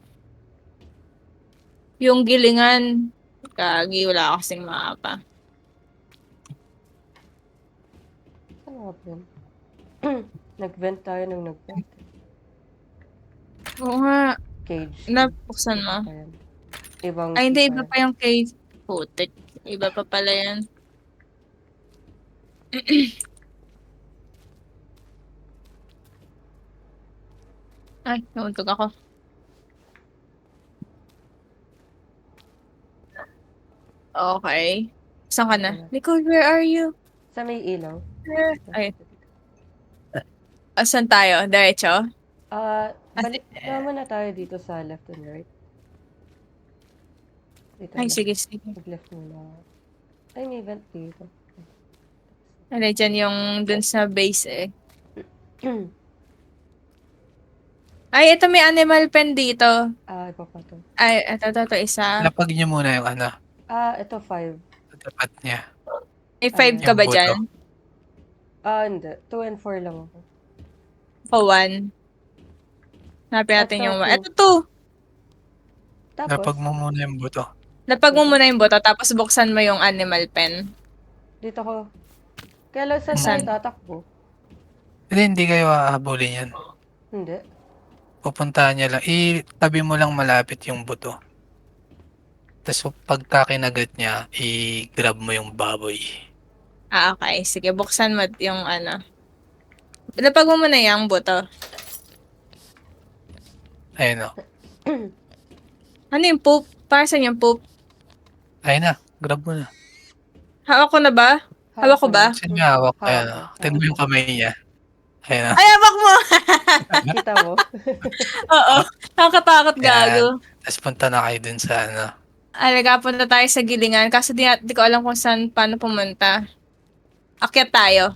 gilingan. Kagi, wala kasing mapa. Saan nga ba yun? Nag-vent tayo nung nag-vent. Oo nga. Cage. Nabuksan mo. Ayan. Ibang Ay, hindi. key Iba pa pa yung case. Putik. Iba pa pala yan. Ay, nauntog ako. Okay. Saan ka na? Nicole, where are you? Sa may ilaw. Ay, asan tayo? Diretso? Balik naman na tayo dito sa left and right. Dito Ay, na. sige, sige. Mag-left muna. Ay, may vent dito. Ano, dyan yung dun sa base eh. Ay, ito may animal pen dito. Iba pa to. Ay, ito, isa. Lapag nyo muna yung ano, Ito 5. sa tapat niya. May 5 ka Yung ba buto. dyan? Hindi. 2 and 4 lang ako. O 1? Hanapin natin Ito, yung two. Ito, 2. Tapos, Lapag mo muna yung buto. Lapag mo muna yung boto, tapos buksan mo yung animal pen. dito ko. Kaya lang saan Saan? tayo tatakbo? Hindi kayo hahabulin yan. Hindi. Pupuntahan niya lang. Itabi mo lang malapit yung buto. Tapos pagka kinagat niya, i-grab mo yung baboy. Ah, okay. Sige, buksan mo yung ano. Lapag mo muna yung boto. Ayun o. Ano yung poop? Para saan yung poop? Ayun na. Grab mo na. Hawak ko na ba? Hawak ko ba? Saan nga hawak? Hawak Ayun ko. o. Tignan mo yung kamay niya. Ayun na. Ay, hawak mo! Kita mo? Oo. Nakakatakot, gago. Tapos punta na kayo dun sa ano. Ay, nagkapunta tayo sa gilingan. Kaso di ko alam kung saan, paano pumunta. Akyat tayo.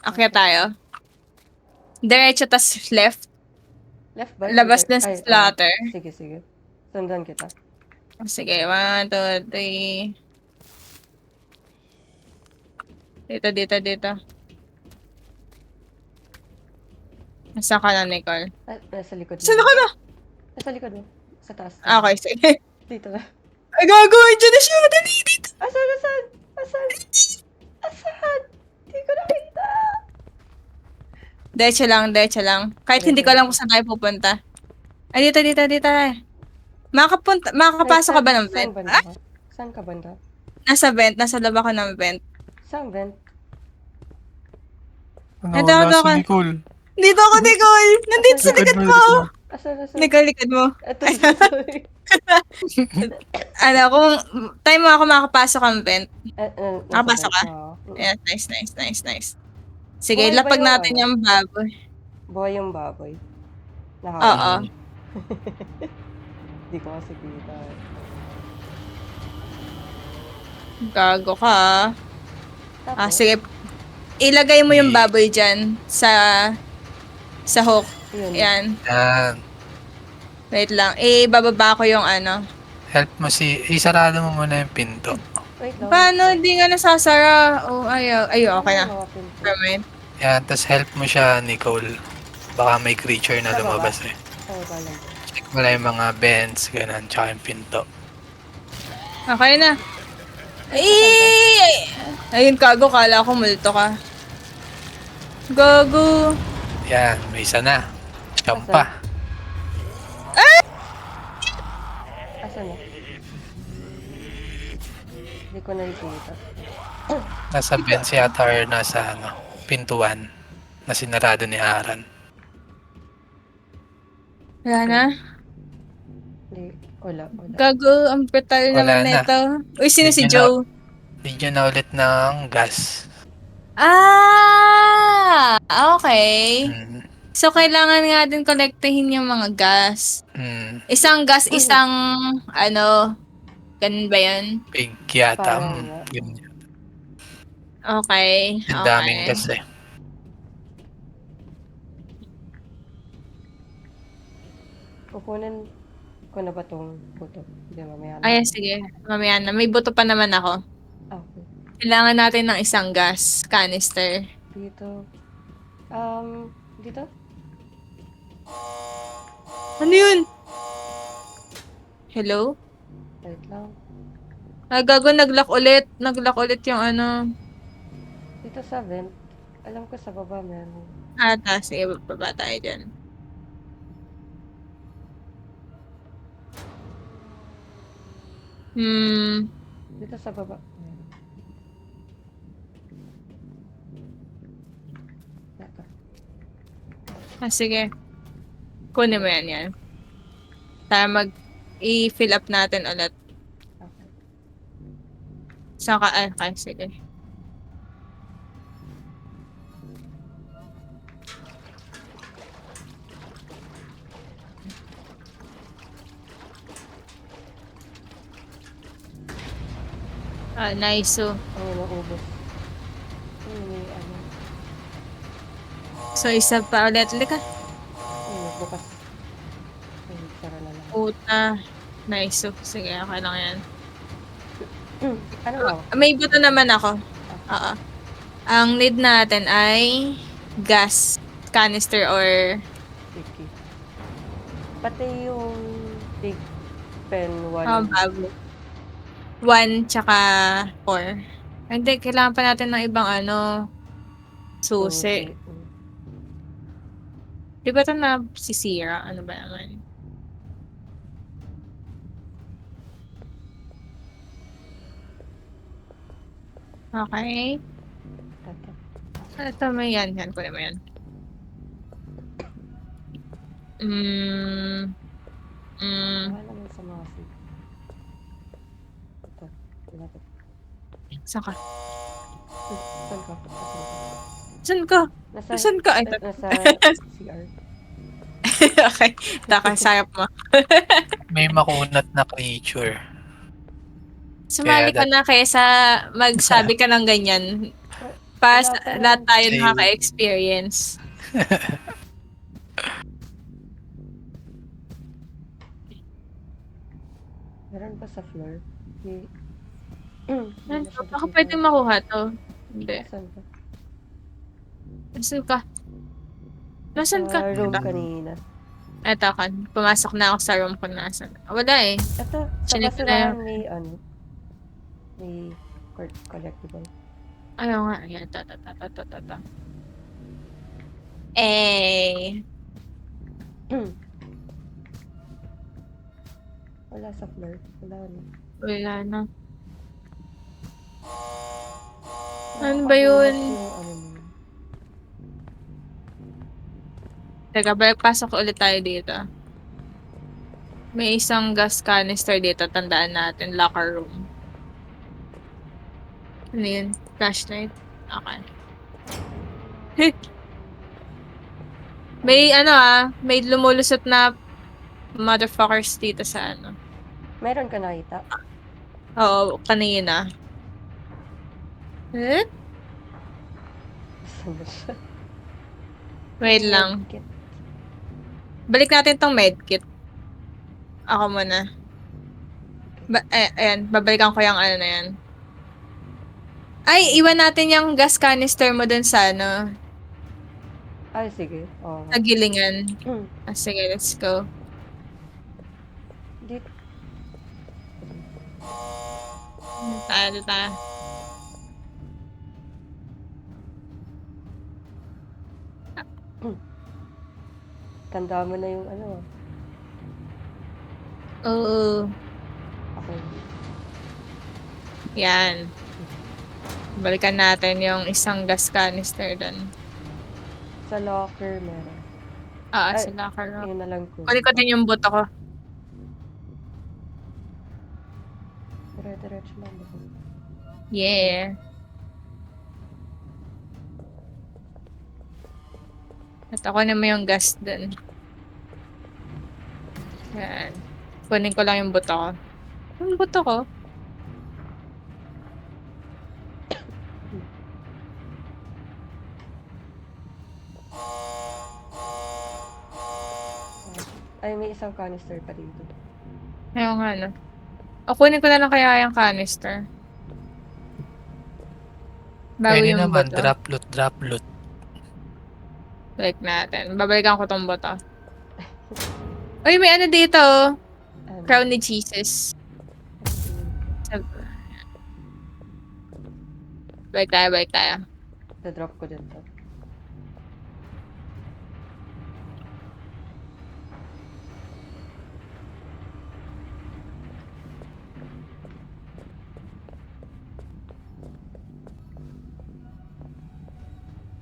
Akyat tayo. Diretso, tas left. Left ba? Labas din sa Ay, slaughter. Sige, sige. Sundan kita. Sige, 1, 2, 3. Dito. Nasaan ka na, Nicole? Nasa likod mo. Saan ka na? Nasa likod mo. Sa taas. Okay, sige. Dito na. Ay, gago! Diyan na siya! Dali, dito! Asan? Asan? Hindi ko nakita. Diretso lang. Kahit hindi ko alam kung saan tayo pupunta. Ay, dito. Makakapasok ka ba ng vent? Saan banda Ah? ka? Saan ka banda? Nasa vent. Nasa loob ako ng vent. Saan vent? Ito, ako. Nicole. Dito ako, Nicole! Nandito sa likod mo! Asan? Nicole, likod mo. Ito, sorry. Ano, kung time mo ako makapasok ang vent. Nakapasok ka? Oo. Yeah, nice. Sige, Buhay ba lapag yung natin ano? yung baboy. Buhay yung baboy. Oo. Hindi ko kasi kita. Gago ka. Tapos, Sige. Ilagay mo yung baboy dyan sa Sa hook. Yun. Yan. Yan. Wait lang. Bababa ko yung ano. Help mo isarado mo muna yung pinto. Wait lang. Paano? Hindi nga nasasara. Oh, ayaw. Ayaw, okay na. Ano yung mga pinto? Never mind. Yan, tas help mo siya, Nicole. Baka may creature na Sa baba? lumabas eh. Ay, balang. Check mo lang yung mga vents, ganun, tsaka yung pinto. Okay na. Ay! Ayun, kago. Kala ko multo ka. Gago. Yan, may isa na. Champa. Asan na? Hindi ko nakikita. Nasa vents yata or nasa pintuan na sinarado ni Aran. Wala na. Hindi. Wala. Gago. Ang brutal Wala naman na. nito. Uy, sino si Hindi na- Joe? Bigyan na ulit ng gas. Ah! Okay. Mm. So, kailangan nga din kolektahin yung mga gas. Mm. Isang gas, isang, ano, ganun ba yun? Big yata. Parang nga. Ganyan. Okay. Ang daming Okay. gas eh. Kukunin ko na ba itong buto? Hindi, mamaya na. Ay, sige. Mamaya na. May buto pa naman ako. Okay. Kailangan natin ng isang gas canister. Dito. Dito? Ano yun? Hello? Wait lang. Gago, nag-lock ulit. Nag-lock ulit yung ano. Dito sa vent. Alam ko sa baba meron. Ata, sige, baba tayo dyan. Dito sa baba. Meron. Ito. Sige. Kunin mo yan. Para i-fill up natin ulit. Okay. Saka, okay, sige. Nice. So, Ang naubos. May ano. so isa pa ulit. Lika. Bukas. Ay, sara na lang. Puta. Nice. So, sige, okay lang yan. Ano ba? May buto naman ako. Oo. Ang need natin ay gas canister or Sticky. Pati yung big pen one. bago. 1 tsaka 4. Hindi, kailangan pa natin ng ibang ano, susi. Di ba ito na sisira? Ano ba naman? Okay. Ito may yan. Yan, kunin mo yan. Wala naman sa mga sig. Ito. Ito. Saan ka? Saan ka? Saan ka? Nasa, Saan ka? Ay, nasa CR. okay. Sayap mo. May makunat na creature. Sumali ka na kaysa magsabi ka ng ganyan. Pas, Wala pa lahat tayo Sa'yo. nakaka-experience. Meron pa sa floor. Hindi. Baka pwede makuha to. Hindi. Saan ka? Nasaan ka? Nasaan ka? Sa room kanina. Eto kan. Pumasok na ako sa room kung nasan. Wala eh. Ito, sa Chinik na basurahan may ano. May collectible. Ayaw nga. Ayan. Ta. Eh. Wala sa floor. Wala na. Wala na. Ano ba yun? Yung ano mo. Teka, pasok ulit tayo dito. May isang gas canister dito. Tandaan natin. Locker room. Ano yun? Flashlight? Okay. May may lumulusot na motherfuckers dito sa ano. Meron ka nakita? Oo, kanina. Saan ba siya? Wait lang. Get- Balik natin tong medkit. Ako muna. Ayan, babalikan ko yung ano na yan. Ay, iwan natin yung gas canister mo dun sa ano, Ay, sige. Oo. sa gilingan. Hmm. Sige, let's go. Dito. Tayo. Tanda mo na yung ano. Oo. Okay. Yan. Balikan natin yung isang gas canister dun. Sa locker meron. Ah, Ay, sa locker room. Yun na lang ko. Kunin ko din yung buto ko. Dire-diretso lang. Yeah. At ako naman yung gas dun. Yan. Kunin ko lang yung buto ko. Yung buto ko? Ay, may isang canister pa dito. Ayun nga, no. O, kunin ko na lang kaya yung canister. Bago Pwede yung naman, buto. drop loot. Balik natin. Babalikan ko tong buto. Uy, may ano dito. Ano? Crown ni Jesus. Balik tayo. Drop ko dito.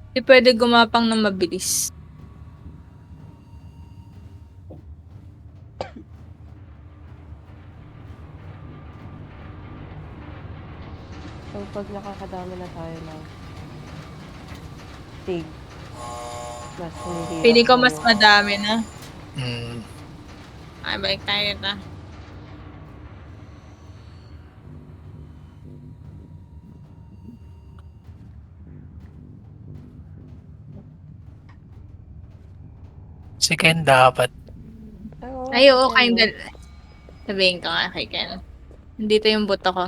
Hindi pwede gumapang ng mabilis. So, pag nakakadami na tayo ng tig, mas humihirap Feeling ko na mas yung- madami na. Mm. Ay, balik tayo na. Si Ken dapat. oo, Ay, oo, ano, kinda. Sabihin ko nga kay Ken. Nandito yung buto ko.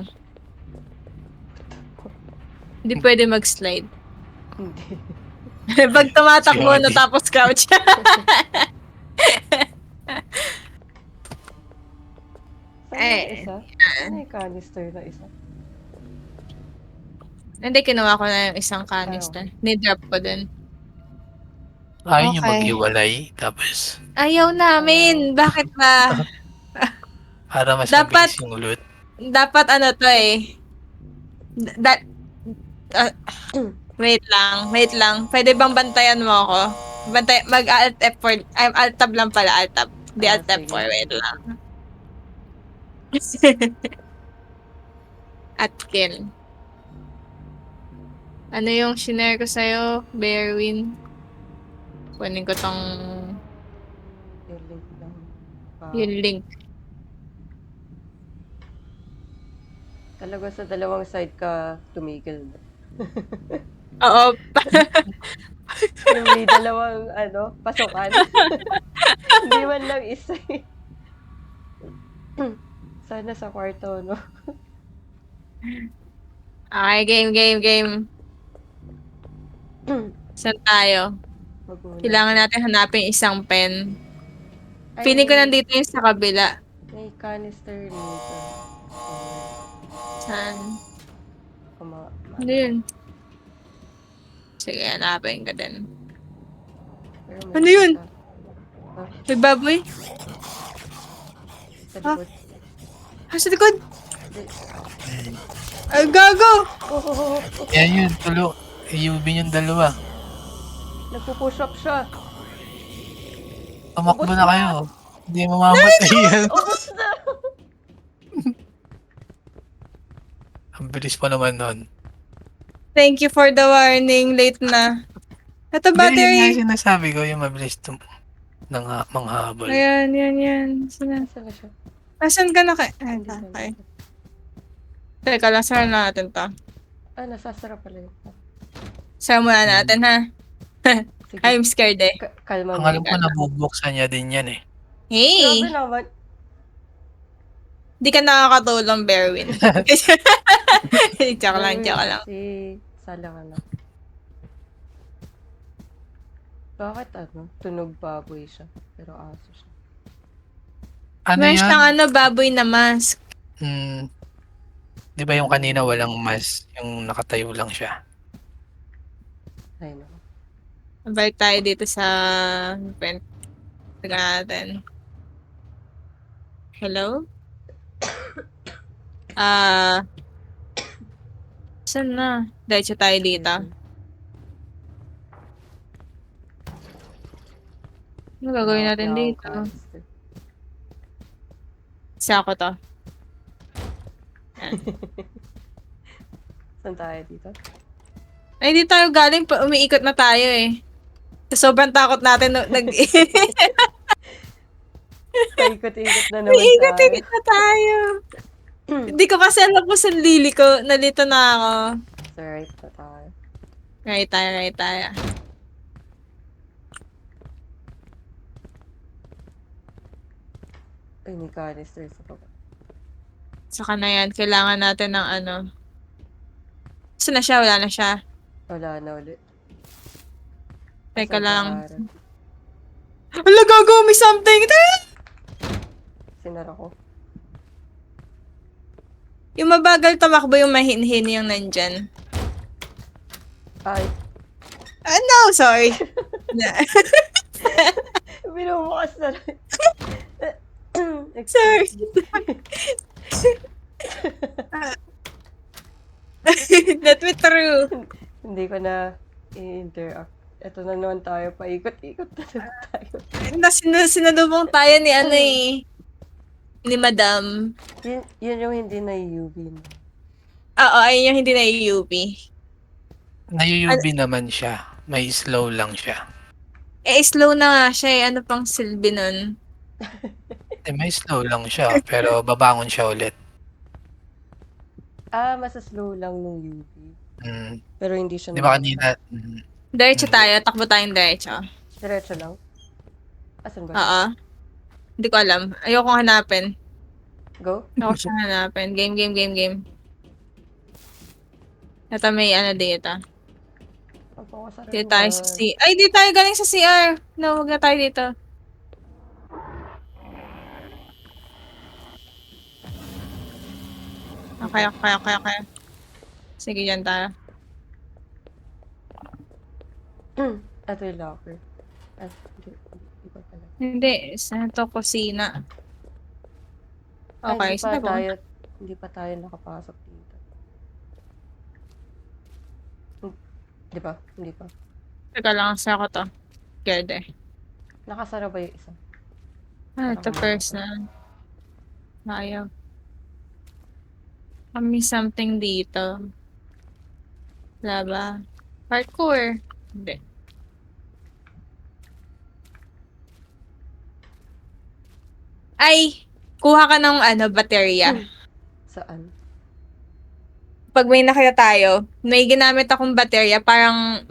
Hindi pwede mag-slide. Hindi. Pag tumatakbo Si na Odi. tapos crouch. Saan Eh, yung isa? Ano yung canister na isa? Hindi, kinuha ko na yung isang canister. Ni-drop ko din. Ayaw niyo Okay. maghiwalay. Tapos, Ayaw namin! Bakit ba? para mas Dapat- mabilis yung loot. Dapat ano to eh. Wait lang. Pwede bang bantayan mo ako? Mag-alt F4. Alt tab lang pala, alt tab. Di Ah, alt sige. F4, wait lang. At kill. Ano yung shinare ko sa'yo, Bearwin? Kunin ko tong Yung link lang. yung link. Talaga sa dalawang side ka tumigil. Oo. Yung may dalawang, pasokan. Hindi man lang isa eh. Sana sa kwarto, no? Okay, game. Saan tayo? Mag-una. Kailangan natin hanapin isang pen. Ay, Feeling ko may- nandito yung sa kabila. May canister dito. Saan? Ano Ano yun? Sige, hanapin ka din. Ano yun? May baboy? Sa likod. Sa likod! Ay, gago! Oh, Yan yun, tulo. UV yung dalawa. nagpo-push up siya. Tumakbo na kayo. Hindi mamamatay yan. Ubus na! Ang bilis pa naman nun. Thank you for the warning. Late na. Ito Hindi, yun battery. nga sinasabi ko, yung mabilis manghabol. Ayan. Saan Saan na siya? Asan ka na kay... Ay, Hindi na. okay. Teka lang, sara natin to. Nasasarap pala yun. Sara muna natin, ha? Sige, I'm scared eh. kalma Ang mo. alam ko nabubuksan niya din yan eh. Hey! Grabe naman. Di ka nakakatulong, Berwin. Joke lang, joke lang. Kasi, sala ka na. Bakit tunog baboy siya, pero aso siya. Ano Meron yan? siyang baboy na mask. Hmm, di ba yung kanina walang mask, yung nakatayo lang siya? Ay, no. Balik tayo dito sa vent. Tignan natin. Hello? Saan na? Diretso tayo dito. Ano gagawin natin dito? Isa ako to. Saan tayo dito? Ay, di tayo galing. Umiikot na tayo eh. Sobrang takot natin. Paikot-ikot na naman tayo. Umiikot-ikot na tayo. Hindi ko kasi alam kung saan lili ko. Nalito na ako. Sa right na tayo. Right tayo, right tayo. Ay, may canister sa baba. Saka na yan. Kailangan natin ng ano. Saan na siya? Wala na siya. Wala na ulit. Teka Asan lang. pangalan? Hala, gago! May something! Sinara ko. Yung mabagal tamakbo yung mahinhin yung nandyan. Ay, No, sorry. binumukas na rin. Sorry. Let me through. Hindi ko na i-interact. Ito na naman tayo. Paikot-ikot na naman tayo. Sinalubong tayo ni ni Madam. Yun yung hindi na UV. No? Oo, ayun yung hindi na UP. Nayu-UV naman siya. May slow lang siya. Slow na nga siya eh. Ano pang silbi nun? May slow lang siya, pero babangon siya ulit. Mas slow lang nung UV. Hmm. Pero hindi siya Di ba kanina? Diretso tayo. Takbo tayong diretso. Diretso lang. Asan ba? Oo. Hindi ko alam. Ayokong hanapin. Go? Ayoko siyang hanapin. Game. Ito may dito. Papakasara Dito tayo sa CR. Ay, di tayo galing sa CR. No, wag na tayo dito. Okay. Sige, yan tayo. Ito yung locker. Hindi pa pala. Hindi, saan to kusina? Okay, saan ba? Hindi pa tayo nakapasok dito. Di ba? Hindi pa. Teka lang, saan ko to? Scared eh. Nakasara ba yung isa? Ito personal. Ayaw. May something dito. Wala ba? Parkour. Hindi. Ay! Kuha ka ng baterya. Saan? Pag may nakita tayo, may ginamit akong baterya parang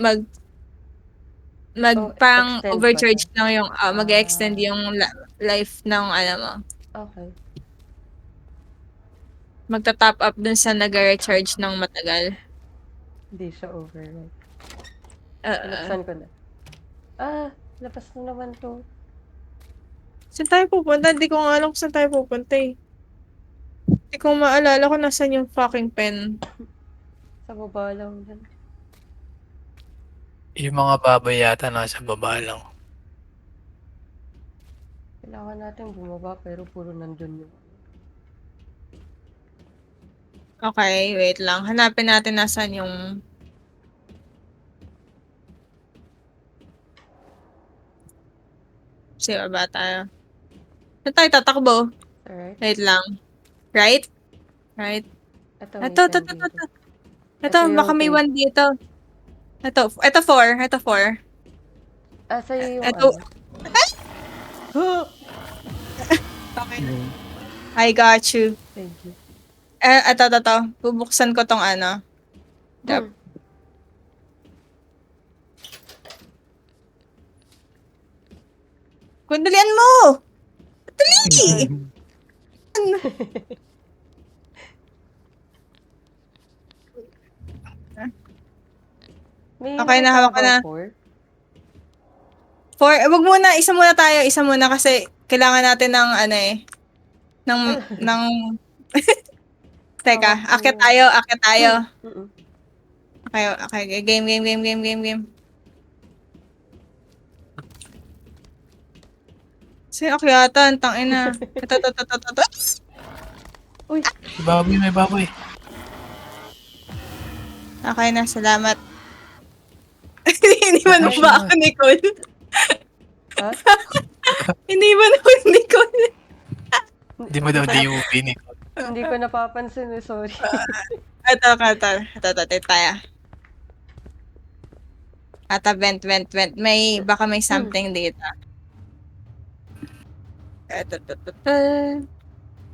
parang extend ba overcharge siya? lang yung mag-extend yung life ng mo. Okay. Magta-top up dun sa nag-recharge ng matagal. Hindi siya override. Uh, Binuksan ko na. Labas na naman to. Saan tayo pupunta? Hindi ko nga alam kung saan tayo pupunta eh. Hindi ko maalala kung nasan yung fucking pen. Sa baba lang yan. Yung mga baboy yata nasa baba lang. Kailangan natin bumaba pero puro nandun yung Okay, wait lang. Hanapin natin nasan yung... Sige, ba tayo? Saan tayo tatakbo? Alright. Wait lang. Right? Right? Ito, Ito, baka may one dito. Ito 4. Ito 4. Sa'yo yung Ito. Okay. I got you. Thank you. Ito. Bubuksan ko tong Yup. Kundalian mo! Dali! May Okay, nakita nahawak ka ko na. bang four? Wag muna, isa muna tayo, isa muna kasi kailangan natin ng ano eh, ng teka, Hawak ko akyat yun. tayo, akyat tayo. Mm-mm. Okay, okay, game. Kasi akyatan, tangina. Ito. Uy, May baboy, may baboy. Okay na, salamat. Iniwan mo Ay, ba ako, Nicole? ha? Iniwan mo, Nicole. Hindi mo daw DUP ni. Hindi ko napapansin eh, sorry. Ito, tayo. Vent. Baka may something dito. Ito.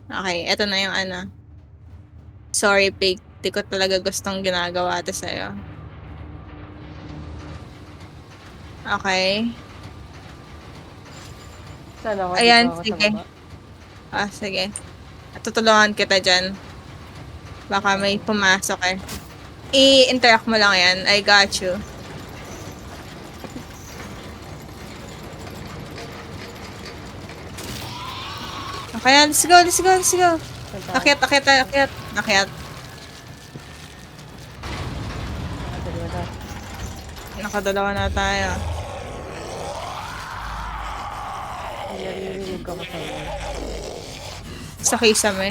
Okay, ito na yung ano. Sorry, pig. Di ko talaga gustong ginagawa ito sa'yo. Okay. Sana ako Ayan, dito ako sige. sa baba. Sige. Tutulungan kita dyan. Baka may pumasok eh. I-interact mo lang yan. I got you. Okay, let's go. Saan tayo? Akyat. Dalawa na. Nakadalawa na tayo. May naririnig ako sa iyo. Sa kisame.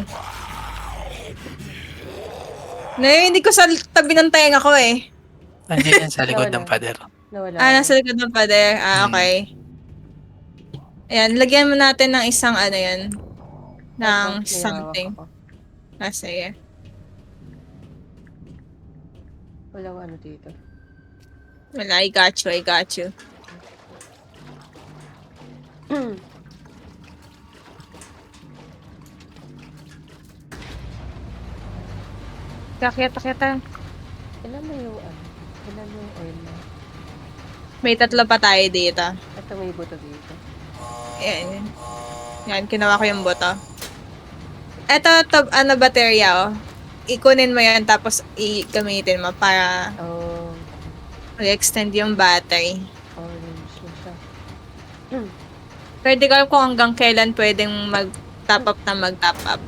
Narinig ko sa tabi ng tenga ko eh. Nandiyan yan sa likod ng Nawala. pader. Nawala. Nasa likod ng pader. Okay. Ayan, lagyan mo natin ng isang ano yan. Ng May something. hawak ako. Sige. Walang ano dito. Wala, I got you. Akyat. Ilan na yung ano? Ilan yung oil na? May 3 pa tayo dito. Ito may buto dito. Ayan. Yan, kinuha ko yung boto. Eto, baterya, oh. Ikunin mo yan, tapos i-gamitin mo para Oh, mag-extend yung battery. orange na siya. Pwede ko kung hanggang kailan pwedeng mag-top up.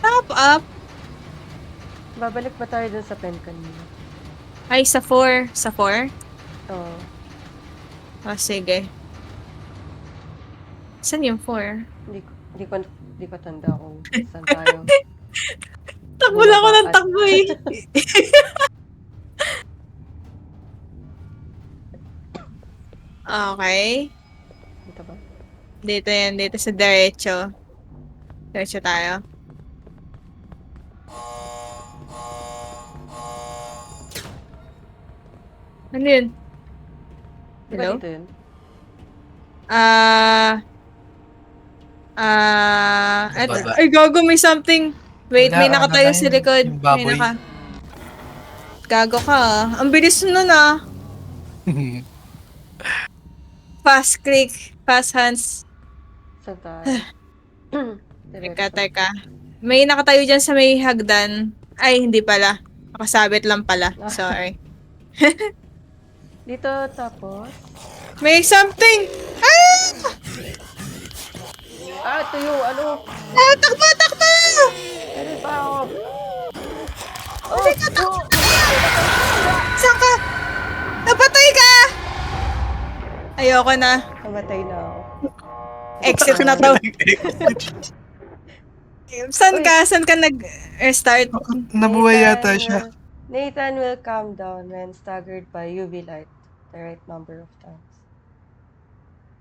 Top up? Babalik ba tayo dun sa pen kanina? Ay, sa 4. Sa 4? Oo. Oh, sige. Saan yung 4? Hindi ko tanda kung saan tayo. Takbo lang ako ng takbo eh. Okay. Dito ba? Dito yan. Dito sa derecho. Derecho tayo. Ano yun? Di ba Hello? dito yun? Baba. Ay, gago, may something. Wait, Wala, may nakatayo ano na sa yun, likod. yung baboy. Gago ka ah. Ang bilis nun ah. Fast click. Fast hands. Saan tayo? Teka. May nakatayo dyan sa may hagdan. Ay, hindi pala. Nakasabit lang pala. Sorry. Dito tapos. May something! Ito yung ano. Takbo! Ano pa ako? Saan ka? Napatay ka! Ayoko na. Namatay na ako. Exit na to. Saan ka nag-start? Nabuhay yata siya. Nathan will calm down when staggered by UV light the right number of times.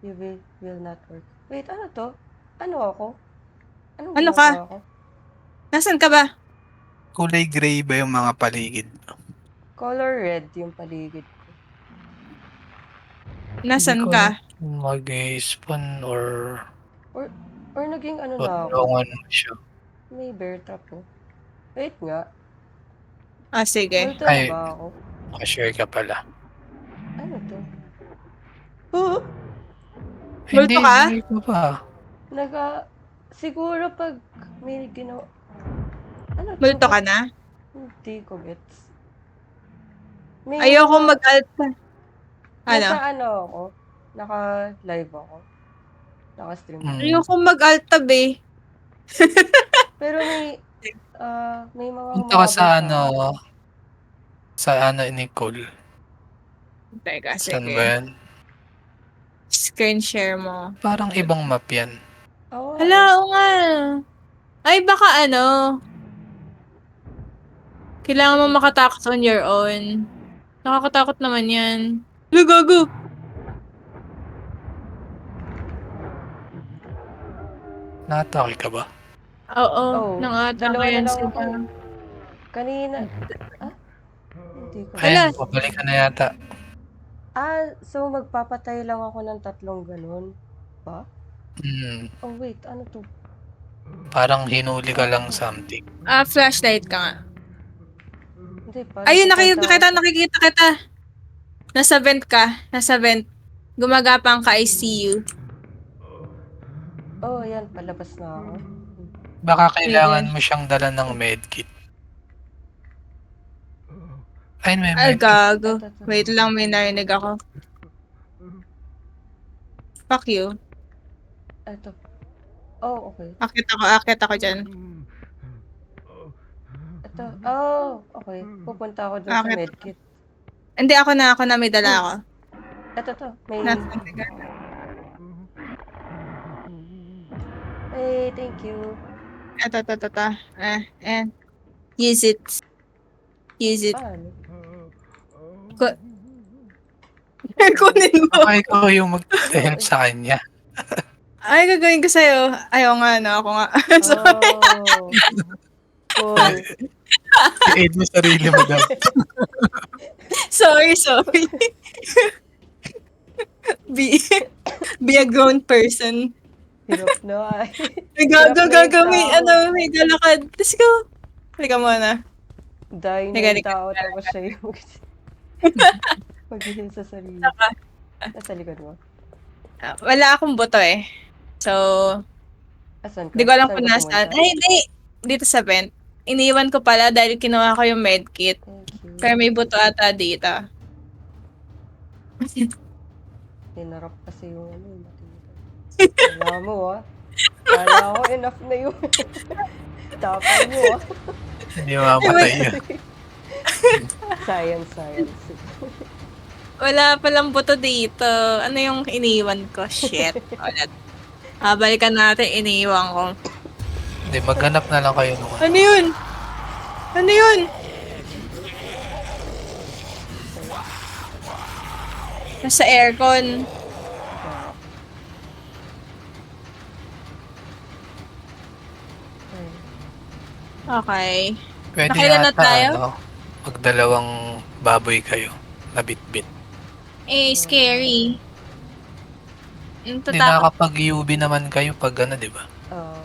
UV will not work. Wait, ano to? Ano ako? Anong Ano ka? ginagawa ko? Nasaan ka ba? Kulay gray ba yung mga paligid? Color red yung paligid ko. Nasaan Hindi ko ka? Mag-spawn or Or naging ano na ako. tulungan mo siya. May bear trap ko. Wait nga. Sige. Multo Ay. na ba ako? Nakashare ka pala. Ano to? Oh! Multo Hindi, ka? buhay ka pa. Siguro pag may ginawa, ano to? Multo ka na? Hindi ko gets. May Ayoko mga- mag-alta. Nasa Ano? ano ako, naka-live ako. Naka-stream. Ayoko mag-altab eh. Pero may mga Punta ka sa mobs ano, ako. sa ano, Nicole. Teka, Saan sige. ba yan? Screen share mo. Parang ibang map yan. Oo, Hala, oo nga. Ay, baka ano. Kailangan mo makatakot on your own. Nakakatakot naman yan. Hala, gago. Natake ka ba? Oo, Oh, nang ata dalawa yan na lang sila. ako. Kanina. Hindi ko. Hala. Ayun, pabalik ka na yata. So magpapatay lang ako ng 3 ganun. Ba? Oh, wait. Ano to? Parang hinuli ka lang something. Flashlight ka nga. Hindi, Ayun, nakikita nakikita kita. Nasa vent ka. Nasa vent. Gumagapang ka, I see you. Oh, yan. Palabas na ako. Baka kailangan Sige. mo siyang dala ng medkit. Ayun, may Ay, medkit. gago. Ito. Wait lang, may narinig ako. Fuck you. Ito. Oh, okay. Akit ako dyan. Ito. Oh, okay. Pupunta ako dun sa Bakit? medkit. Hindi, ako na may dala ako. Ito to. May... Nasaan ka? Hey, thank you. Ito. Use it. Paano? Kunin mo. Baka ikaw yung mag-help sa kanya. Ay, gagawin ko sa'yo. Ayaw nga, no? Ako nga. Oh. Cool. I-aid mo sarili mo daw. Sorry. Be a grown person. Hirap na ay. May may galakad. Let's go. Halika muna. Dahil na Halika, yung halika. tao tapos siya yung mag-heal sa sarili. Nasa likod mo. Wala akong buto eh. So, Asan ka? hindi ko alam Saan kung ka nasaan. pumunta? Ay, hindi. Dito sa vent. Iniwan ko pala dahil kinuha ko yung medkit. Thank you. Pero may buto ata dito. Tinarap kasi yung ano yung matindi. Kala mo Kala ko enough na yun. Tapang mo Hindi mamatay yun. Science. Wala palang buto dito. Ano yung iniwan ko? Shit. Ulit. Balikan natin, iniwan ko. Hindi, maghanap na lang kayo nung Ano yun? Ano yun? Nasa aircon. Okay. Pwede Nakailan na yata, tayo? magdalawang baboy kayo na bit-bit. Scary. Hindi, nakakapag-UV naman kayo pag ano, di ba? Oo.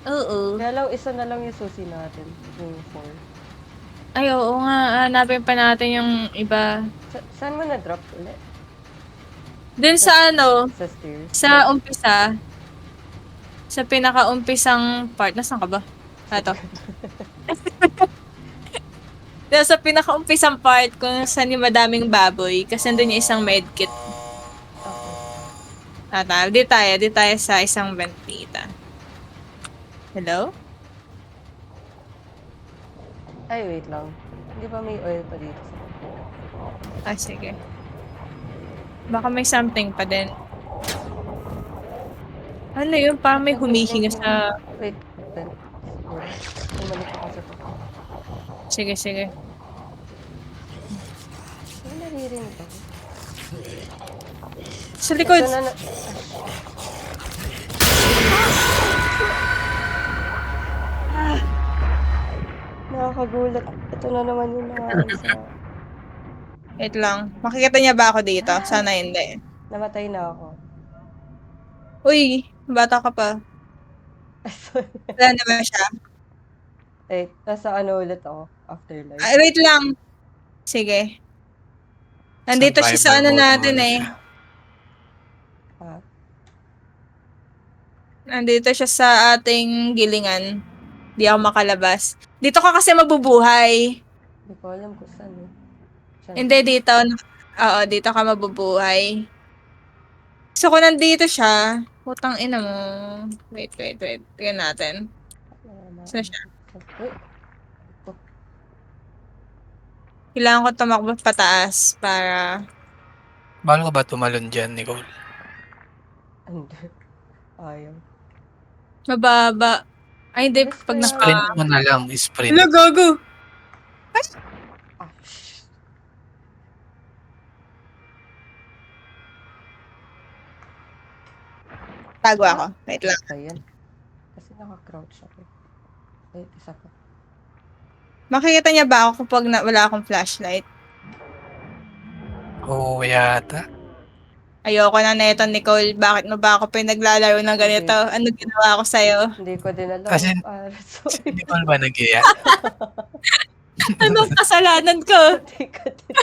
Oo. Kaya lang, isa na lang yung susi natin. Yung 4. Ay, oo nga. Hanapin pa natin yung iba. Saan mo na-drop ulit? Dun sa ano, Sa stairs? sa umpisa. Sa pinaka-umpisang part. Nasaan ka ba? Ito. Sa pinaka-umpisang part kung saan yung madaming baboy. Kasi nandun yung isang medkit. Okay. Di tayo sa isang vent dito. Hello? Ay, wait lang. Hindi ba may oil pa dito? Sige. Baka may something pa din. Ano yun? Parang may humihinga sa... Wait. Bumalik ako sa to. Sige. May naririnig ako. Sa likod! Ito na Nakakagulat. Ito na naman yung nangyari sa... Wait lang. Makikita niya ba ako dito? Sana hindi. Namatay na ako. Uy, bata ka pa. Wala naman siya. Nasa ano ulit ako? Afterlife. Wait lang. Sige. Nandito siya sa Survival ano mode natin muna eh. siya. Ah, Nandito siya sa ating gilingan. Di ako makalabas. Dito ka kasi mabubuhay. hindi ko alam kung saan eh. Saan Hindi dito. Oo, dito ka mabubuhay. So kung nandito siya, putang ina mo. Wait. Tingnan natin. Saan siya? Uy, ito. Kailangan ko tumakbo pataas para... Bawal ka ba tumalon dyan, Nicole? Hindi. Ayaw. Mababa. Ay, hindi. Alis Pag kaya naka... Sprint mo na lang, sprint. Hello, gago! Ah, shh. Tago ako. Wait lang. Ba yan? Kasi naka-crouch ako. Wait, isa pa. Makikita niya ba ako kapag wala akong flashlight? Oo, yata. Ayoko na neto, Nicole. Bakit mo ba ako pinaglalaro ng ganito? Ano ginawa ko sa'yo? Hindi ko din alam. Kasi- Sorry. Nicole ba nag-iya? Anong kasalanan ko? Hindi ko din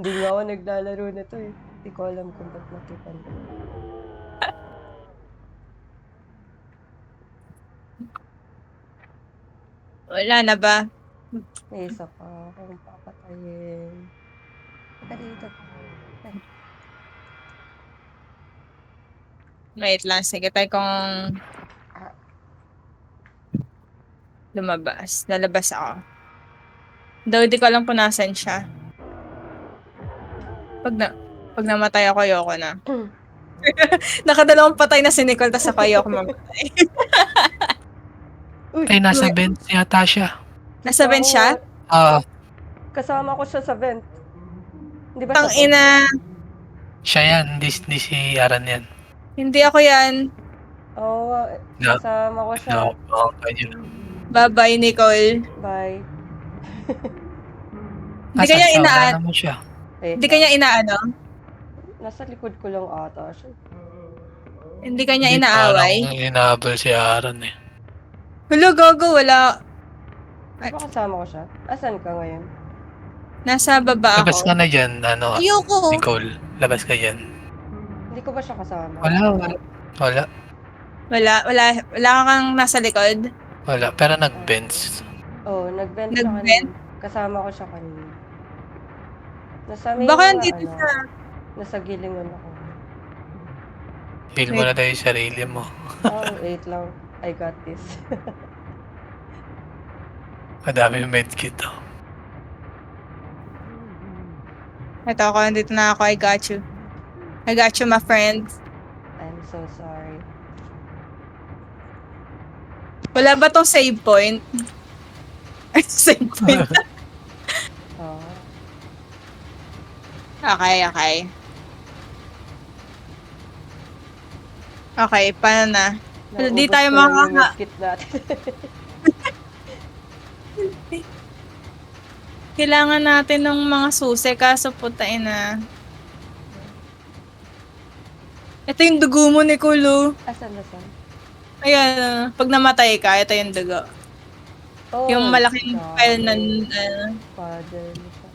Hindi nga ako naglalaro na to eh. Hindi ko alam kung ba't nakipan ko. Wala na ba? May isa pa akong papatayin. Teka dito. Ay, Wait lang. Sige, tayo kung lumabas. Lalabas ako. Daw, di ko alam kung nasan siya. Pag namatay ako, ayoko na. Nakadalawang patay na si Nicole, tas ako ayoko mamatay. Uy, Ay, nasa bench yata siya. Nasa bench siya? Ah, kasama ko siya sa vent. Hindi ba Tang siya to? ina. siya yan. Hindi si Aran yan. Hindi ako yan. Oo, No. kasama ko siya. No, oo, kanya. Bye-bye, Nicole. Bye. Hindi kanya Wala inaan. naman siya. Wait Hindi lang. kanya inaano. Nasa likod ko lang ata siya. Hindi kanya Hindi, inaaway. parang inaabol si Aran eh. Hello, gogo. Wala. Di ba kasama ko siya? Asan ka ngayon? Nasa baba Labas ka ako. na dyan, Ayoko. Nicole. Labas ka dyan. Hindi ko ba siya kasama? Wala. Wala kang nasa likod. Wala. Pero nag-bench. Oo, nag-vent siya Nag-vent? kanina. Kasama ko siya kanina. Nasa may Baka mga nandito siya. Nasa gilingan ako. Feel mo na tayo yung sarili mo. Oh, wait lang. I got this. Madami yung medkit oh. Ito ako, nandito na ako. I got you. I got you, my friend. I'm so sorry. Wala ba tong save point? Save point. Oh, Okay. Okay, paano na? Di naubos tayo ko lang yung makaka- medkit natin. Kailangan natin ng mga susi, kaso putain na. Ito yung dugo mo, Nicolo. Asan? Ayan, pag namatay ka, ito yung dugo. Oh, Yung malaking grabe. file na, Father mo siya.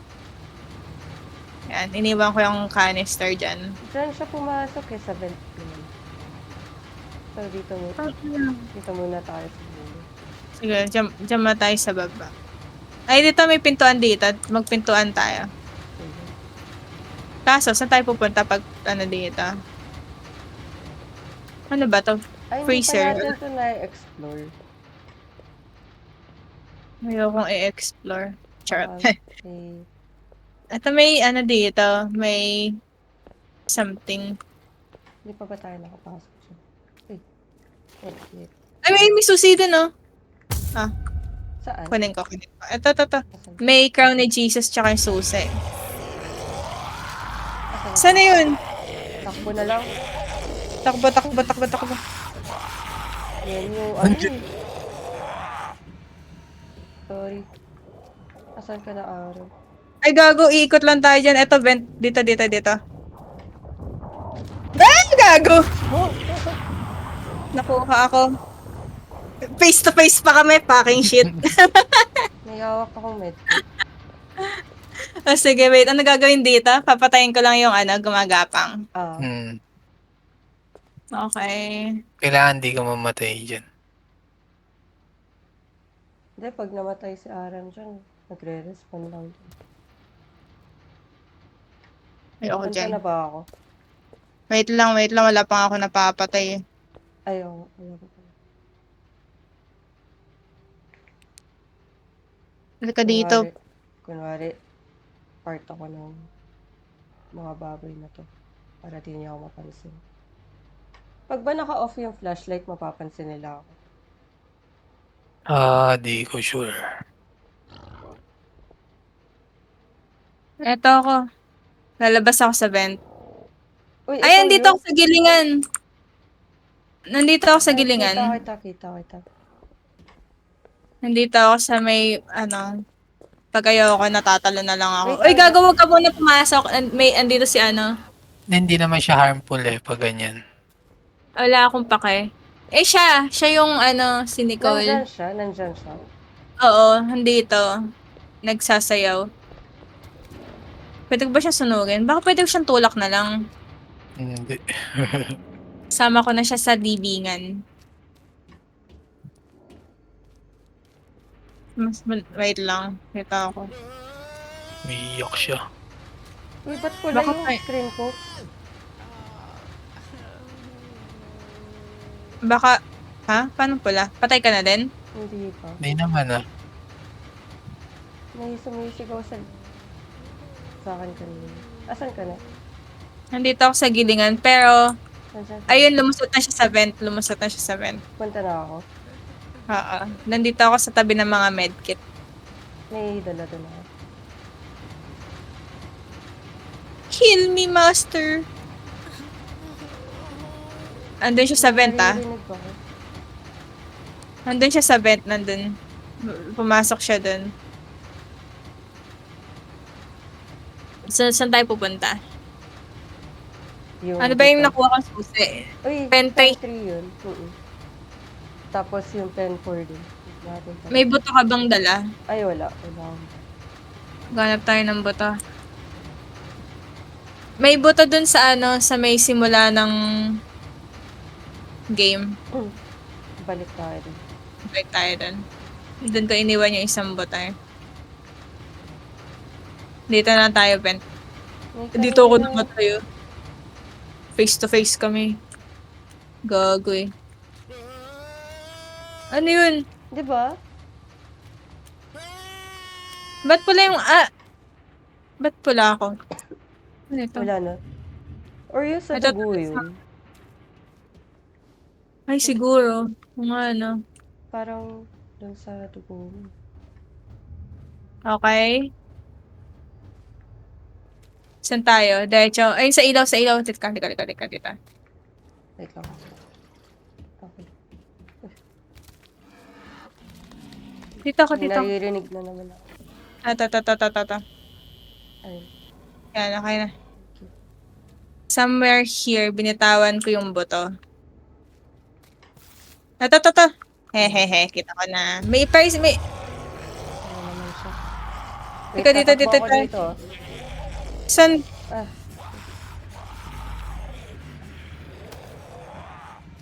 yan, iniwan ko yung canister dyan. Diyan siya pumasok sa vent naman. So, dito muna tayo sa dulo. Sige, dyan na tayo sa baba. Ay, dito may pintuan dito. Magpintuan tayo. Sige. Kaso, saan tayo pupunta pag dito? Ano ba to? Ay, Freezer. hindi pa natin ito na-explore. Ayokong i-explore. Charot. Okay. Ito may dito. May something. Hindi pa ba tayo nakapasok siya? Wait. Ay, may susi din, no? Saan? Kunin ko. Ito. Asan? May crown ni Jesus tsaka yung susi. Asan? Saan na yun? Takbo na lang. Takbo. Yan yung ano eh. Sorry. Asan ka na, Aaron? Ay, gago. Iikot lang tayo dyan. Ito, vent. Dito. Ay, gago! Oh! Nakuha ako. Face to face pa kami. Fucking shit. May hawak akong medkit. Oh, sige, wait. Ano gagawin dito? Papatayin ko lang yung gumagapang. Ah, Hmm. Okay. Kailangan di ka mamatay dyan. hindi, pag namatay si Aram dyan, nagre-respawn lang. Ayoko Punta dyan. na ba ako? Wait lang. Wala pang ako napapatay. Ayaw, ayaw ko pala. Halika dito. Kunwari, part ako ng mga baboy na to. Para di niya ako mapansin. Pag ba naka-off yung flashlight, mapapansin nila ako. Di ko sure. Eto ako. Lalabas ako sa vent. Uy, Ay, ikaw andito yun? ako sa gilingan. Nandito ako sa Ay, gilingan. kita. Nandito ako sa may, pag ayoko, natatalo na lang ako. Wait, Uy, gago, wag ka muna pumasok. Andito si Hindi naman siya harmful pag ganyan. Wala akong pake. Siya yung si Nandyan Nicole. siya. Oo, nandito. Nagsasayaw. Pwede ko ba siya sunugin? Baka pwede ko siyang tulak na lang. Hindi. Sama ko na siya sa dibingan. Wait lang. Kita ako. Umiiyak siya. Uy, ba't pula Baka yung pa- screen ko? Baka, Paano pula? Patay ka na din? Hindi pa. Hindi naman May sumisigaw sa akin kanina. Asan ka na? Nandito ako sa gilingan, pero, Nandyan ka. ayun, lumusot na siya sa vent. Punta na ako. Oo. Nandito ako sa tabi ng mga medkit. May dala doon ako. Kill me, master! Andun siya sa vent, Naririnig ba ako? Nandun siya sa vent, nandun. Pumasok siya dun. Saan tayo pupunta? Ano ba yung dito. nakuha kong susi? Uy, Pentay. pen 3 yun. Tapos yung pen 4 din. Natin pala. May buto ka bang dala? Ay, wala. Wala akong. Ganap tayo ng buto. May buto dun sa sa may simula ng game. Balik tayo din. Balik tayo dun. Dun ko iniwan yung isang buto Dito na tayo, Ben. Dito ako namatay. Face to face kami. Gago Ano yun? Di ba? Ba't pula yung... Ba't pula ako? Ano ito? Wala na. Or yung sa Ito, dugo yun. Ay, siguro. Kung Parang doon sa dugo mo. Okay. Saan tayo? Diretso. Ayun, sa ilaw. Tita. Wait lang. Okay. Dito ako. May naririnig na naman ako. Ito. Ayun. Yan, okay na. Somewhere here, binitawan ko yung buto. Ito. Hehehe, kita ko na. May price, may... Ano naman siya. Ikaw, dito, tatakbo dito, ako tayo. dito. San?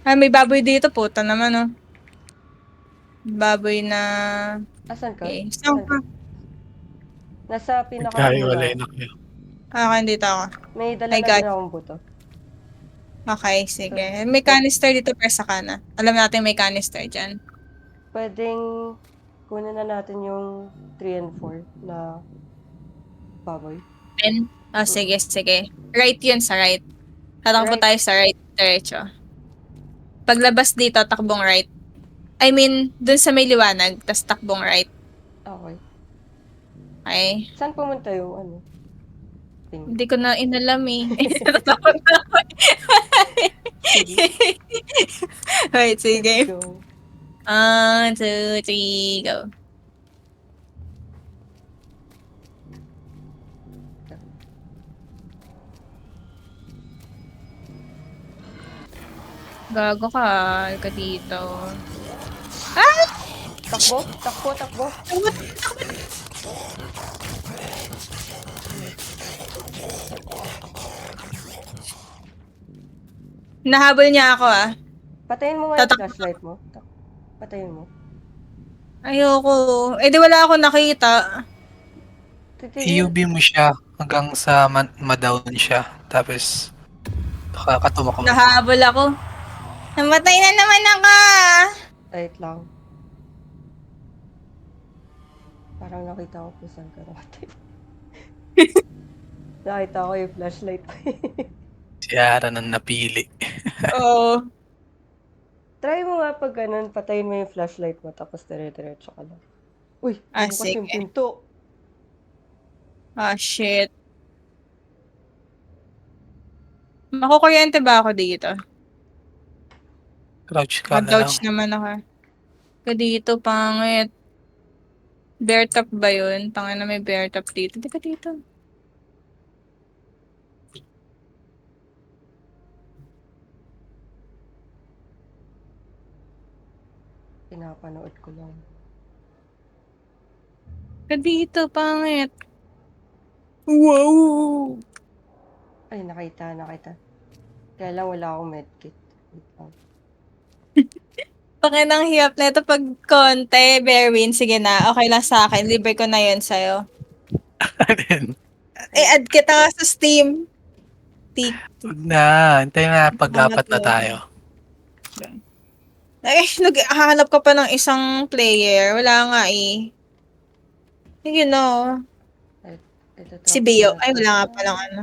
Ah, May baboy dito, puta naman, Baboy na... asan ka? Okay. Saan ka? Nasa pinaka Nagkahiwalay na kayo. Okay, dito ako. May dala I na got din akong buto. Okay, sige. May canister dito, presa ka na. Alam natin may canister dyan. Pwedeng kunin na natin yung 3 and 4 na baboy. Pen? Sige. Right yun, sa right. Tatakbo Right. tayo sa right, diretso. Paglabas dito, takbong right. I mean, dun sa may liwanag, tas takbong right. Okay. Okay? Saan pumunta yung thing? Hindi ko na inalam Natatakot na ako Wait, sige. Let's go. 1, 2, 3, go. Gago ka. Ka dito. Takbo. Nahabol niya ako ah. Patayin mo nga yung Tatak- flashlight mo. Patayin mo. Ayoko. Eh di wala ako nakita. Titigil. I-UV mo siya hanggang sa ma-down siya. Tapos, kakatumak mo. Nahabol ako. Namatay na naman ako. Wait lang. Parang nakita ko kung saan ka namatay. Nakita ko yung flashlight ko. Si Ara nang napili. Oo. Try mo nga pag ganun, patayin mo yung flashlight mo, tapos dire-diretso ka lang. Uy, Ah, bukas sige. yung pinto. Ah, shit. Makukuryente ba ako dito? Crouch ka na lang. Mag-couch naman ako. Ka dito, pangit. Bear top ba yun? Tangin na may bear top dito. Di ka dito. Pinapanood ko lang. Ka dito, pangit. Wow! Ay, nakita. Kaya lang wala akong medkit. Wait lang. Pakinang hiyap na ito pag konti, Berwin. Sige na, okay lang sa akin. Libre ko na yun sa'yo. Eh, add kita nga sa Steam. Tik. Huwag na. Hintayin na pag-apat na tayo. Ay, naghahanap ka pa ng isang player. Wala nga eh. You know. Ito, Si drop Bio. natin Ay, wala nga siya. palang ano.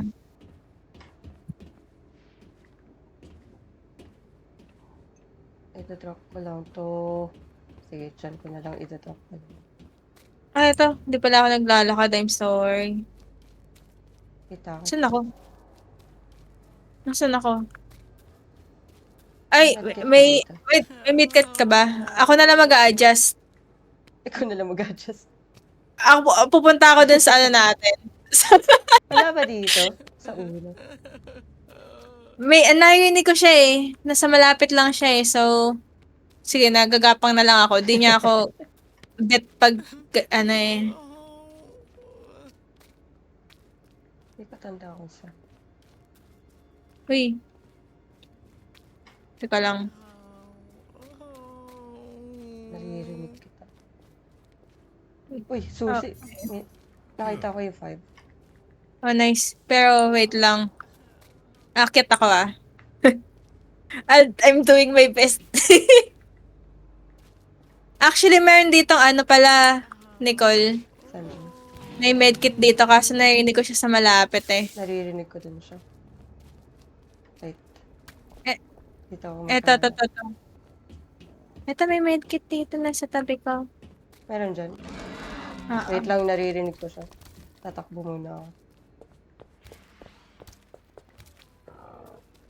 Ito, drop ko lang to. Sige, dyan ko na lang ito-drop ko. Ah, ito. Hindi pala ako naglalakad. I'm sorry. Kita ko. Saan ako? Nasaan ako? Ay, Medkit ka may... dito. Wait, may midcut ka ba? Ako na lang mag-a-adjust. Ikaw na lang mag-adjust. Ako, pupunta ako dun sa ano natin. Wala ba dito? Sa ulo. May, narinig ko siya eh. Nasa malapit lang siya eh. So, sige, nagagapang na lang ako. Di niya ako bet pag, ano eh. Hindi ko tanda ko siya. Uy. Teka lang. Naririnig kita. Uy, susi. Nakita ko yung 5. Oh, nice. Pero, wait lang. Akit ako ah. I'm doing my best. Actually, meron ditong ano pala, Nicole. Saan yun? May medkit dito kaso narinig ko siya sa malapit eh. Naririnig ko din siya. Wait. Eh, Dito ako Eto, magkano. to. Eto, may medkit dito na sa tabi ko. Meron dyan. Oo. Wait lang, naririnig ko siya. Tatakbo muna ako.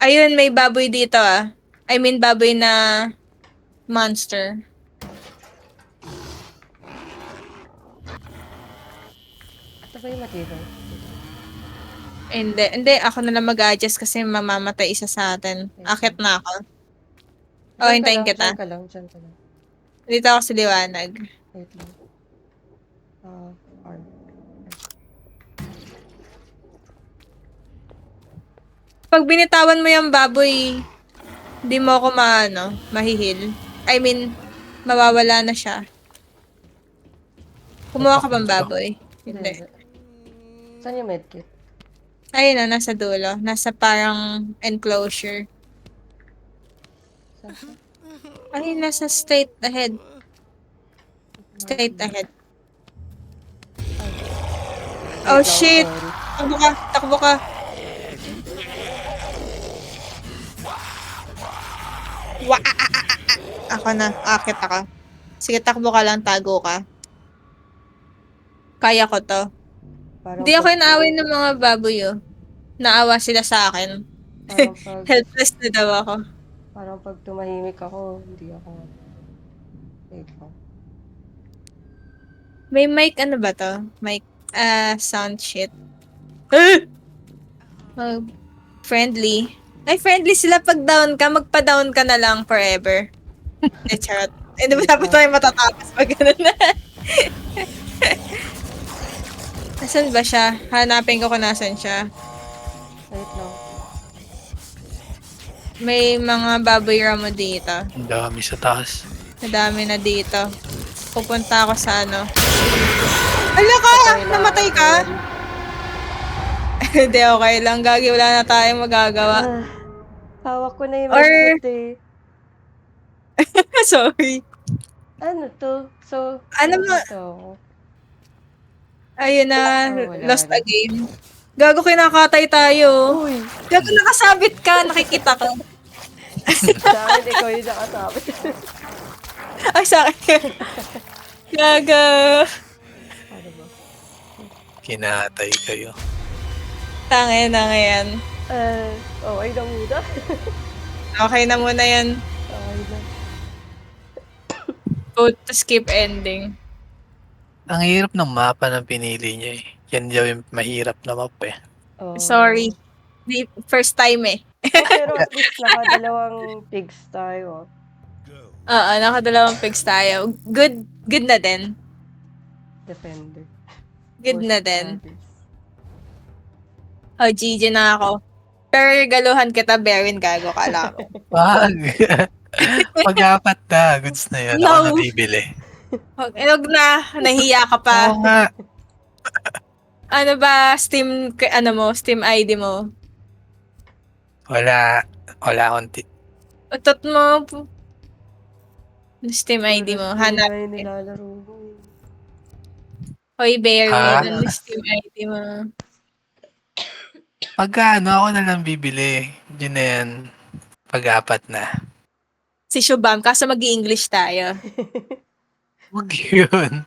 Ayun, may baboy dito ah. I mean, baboy na monster. Ito ba yung matibay? Hindi. Ako na lang mag-adjust kasi mamamatay isa sa atin. Akit na ako. Oh, hintayin kita. Dyan ka lang. Dito ako sa liwanag. Wait lang. R. Pag binitawan mo yung baboy, hindi mo ako mahihil. I mean, mawawala na siya. Kumuha ka bang baboy? Hindi. Saan yung medkit? Ayun na, nasa dulo. Nasa parang enclosure. Saan siya? Ay, nasa straight ahead. Straight ahead. Oh, Wait lang, shit! sorry. Takbo ka! Ako na, akit ako. Sige, takbo ka lang, tago ka. Kaya ko to. Parang Hindi ako inaaway ng mga baboy, oh. Naawa sila sa akin. Parang pag, Helpless na daw ako. parang pag tumahimik ako, hindi ako. Wait lang. May mic, ano ba to? Mic, sound shit. Oh, friendly. Ay, friendly sila pag down ka. Magpa-down ka na lang forever. Charot. Hindi ba dapat tayo matatapos pag gano'n na? Nasaan ba siya? Hanapin ko kung nasan siya. Wait lang. May mga baboy ramo dito. Ang dami sa taas. Madami na dito. Pupunta ako sa ano. Ala ka! Namatay ka? Hindi, okay lang. Gagi, wala na tayong magagawa. Ah, hawak ko na yung Or- medkit eh. Sorry. Ano to? So, Ano mo? dito ako. Ayun na. Oh, wala Lost na. again. Gago, kinakatay tayo. Uy! Gago, nakasabit ka. Nakikita ko. Sa akin, ikaw yung nakasabi. Ay, sa akin. Gago. Ano ba? Kinatay kayo. Tangin na ngayon. Okay na muna. Okay na muna yan. Okay na. Go to skip ending. Ang hirap ng mapa ng pinili niya eh. Yan yung mahirap na map eh. Oh. Sorry. First time eh. Pero at least nakadalawang pigs tayo. Oo, nakadalawang pigs tayo. Good na din. Defender. Good na Push din. others. Oh, GG na ako. Pero regaluhan kita, Berin, gago ka lang. Wag! Pag-apat na, goods na yun. Ako No. na bibili. Huwag na, nahiya ka pa. Oo nga. Ano ba, Steam ID mo? Wala. Wala akong Utot mo. Steam ID mo, Puro hanap. Steam ay nilalaro mo. Hoy, Berin, Ah. ano Steam ID mo? Pagka ako na lang bibili. Yun na yan. Pag-apat na. Si Shubham, kaso mag-i-English tayo. Wag yun.